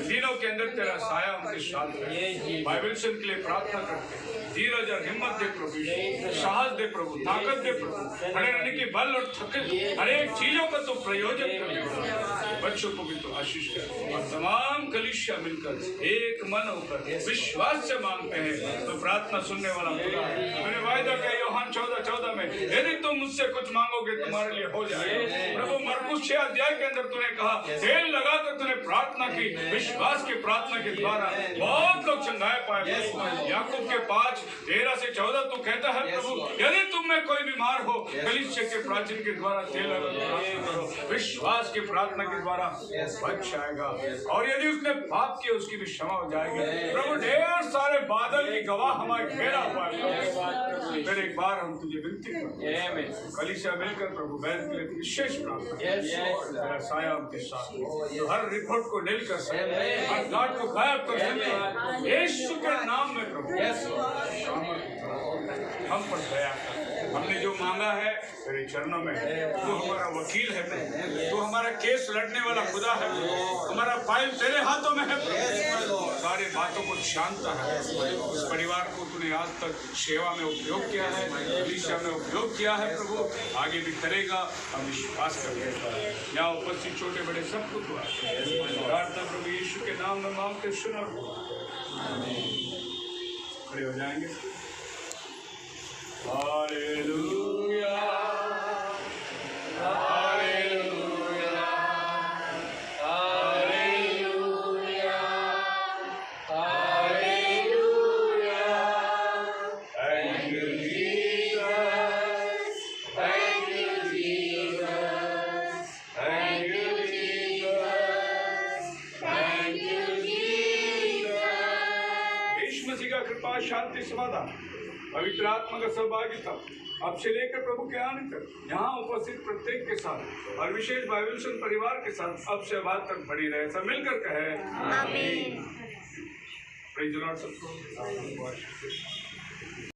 दिनों के अंदर तेरा साया उनके साथ है। बाइबल से उनके लिए प्रार्थना करते हैं, धीरज और हिम्मत दे प्रभु यीशु, साहस दे प्रभु, ताकत दे प्रभु, खड़े रहने की बल और थके हर एक चीजों का तो प्रयोजन करने बच्चों को भी तो आशीष कर। और तमाम कलीसिया मिलकर एक मन होकर विश्वास से मांगते हैं तो प्रार्थना सुनने वाला खुदा है। मैंने वायदा किया यूहन्ना 14:14 में, यदि तुम मुझसे कुछ मांगोगे तुम्हारे लिए हो जाएगा। प्रभु मरकुस 6 अध्याय के अंदर तूने कहा, तेल लगाकर तूने प्रार्थना की, विश्वास की प्रार्थना के द्वारा बहुत लोग चंगाए पाए। याकूब के 5:13-14 तू कहता है प्रभु, यदि तुम में कोई बीमार हो, कलीसिया के प्राचीन के द्वारा तेल लगाकर प्रार्थना करो, विश्वास की प्रार्थना के द्वारा बच जाएगा। और यदि उसने पाप किया उसकी भी क्षमा हो जाएगी। प्रभु ढेर सारे बादल की गवाह हमारे घेरा हुआ है। फिर एक बार हम तुझे विनती करते हैं, कलीसिया मिलकर प्रभु बहन के लिए विशेष प्रार्थना, तेरा साया उनके साथ, तो हर रिपोर्ट को नील कर सकते, हर गांठ को गायब कर सकते, यीशु के नाम में प्रभु हम पर दया कर। हमने जो मांगा है तेरे चरणों में है। तू हमारा वकील है प्रभु, तू हमारा केस लड़ने वाला खुदा है, हमारा फाइल तेरे हाथों में है प्रभु। सारे बातों को जानता है। उस परिवार को तूने आज तक सेवा में उपयोग किया है, कलीसिया में उपयोग किया है प्रभु, आगे भी करेगा, हम विश्वास करते हैं। यहाँ उपस्थित छोटे बड़े सबको तू प्रार्थना प्रभु यीशु के नाम में मांगते सुनो। खड़े हो जाएंगे। Hallelujah, hallelujah, hallelujah, hallelujah. Thank you Jesus, thank you Jesus, thank you Jesus, thank you Jesus. यीशु मसीह का कृपा, शांति, समाधान, पवित्र आत्मा का सहभागिता अब से लेकर प्रभु के आने तक यहाँ उपस्थित प्रत्येक के साथ और विशेष बाइबल परिवार के साथ अब से बाद तक बढ़ी रहे। सब मिलकर कहे आमीन। प्रेज़ द लॉर्ड सबको।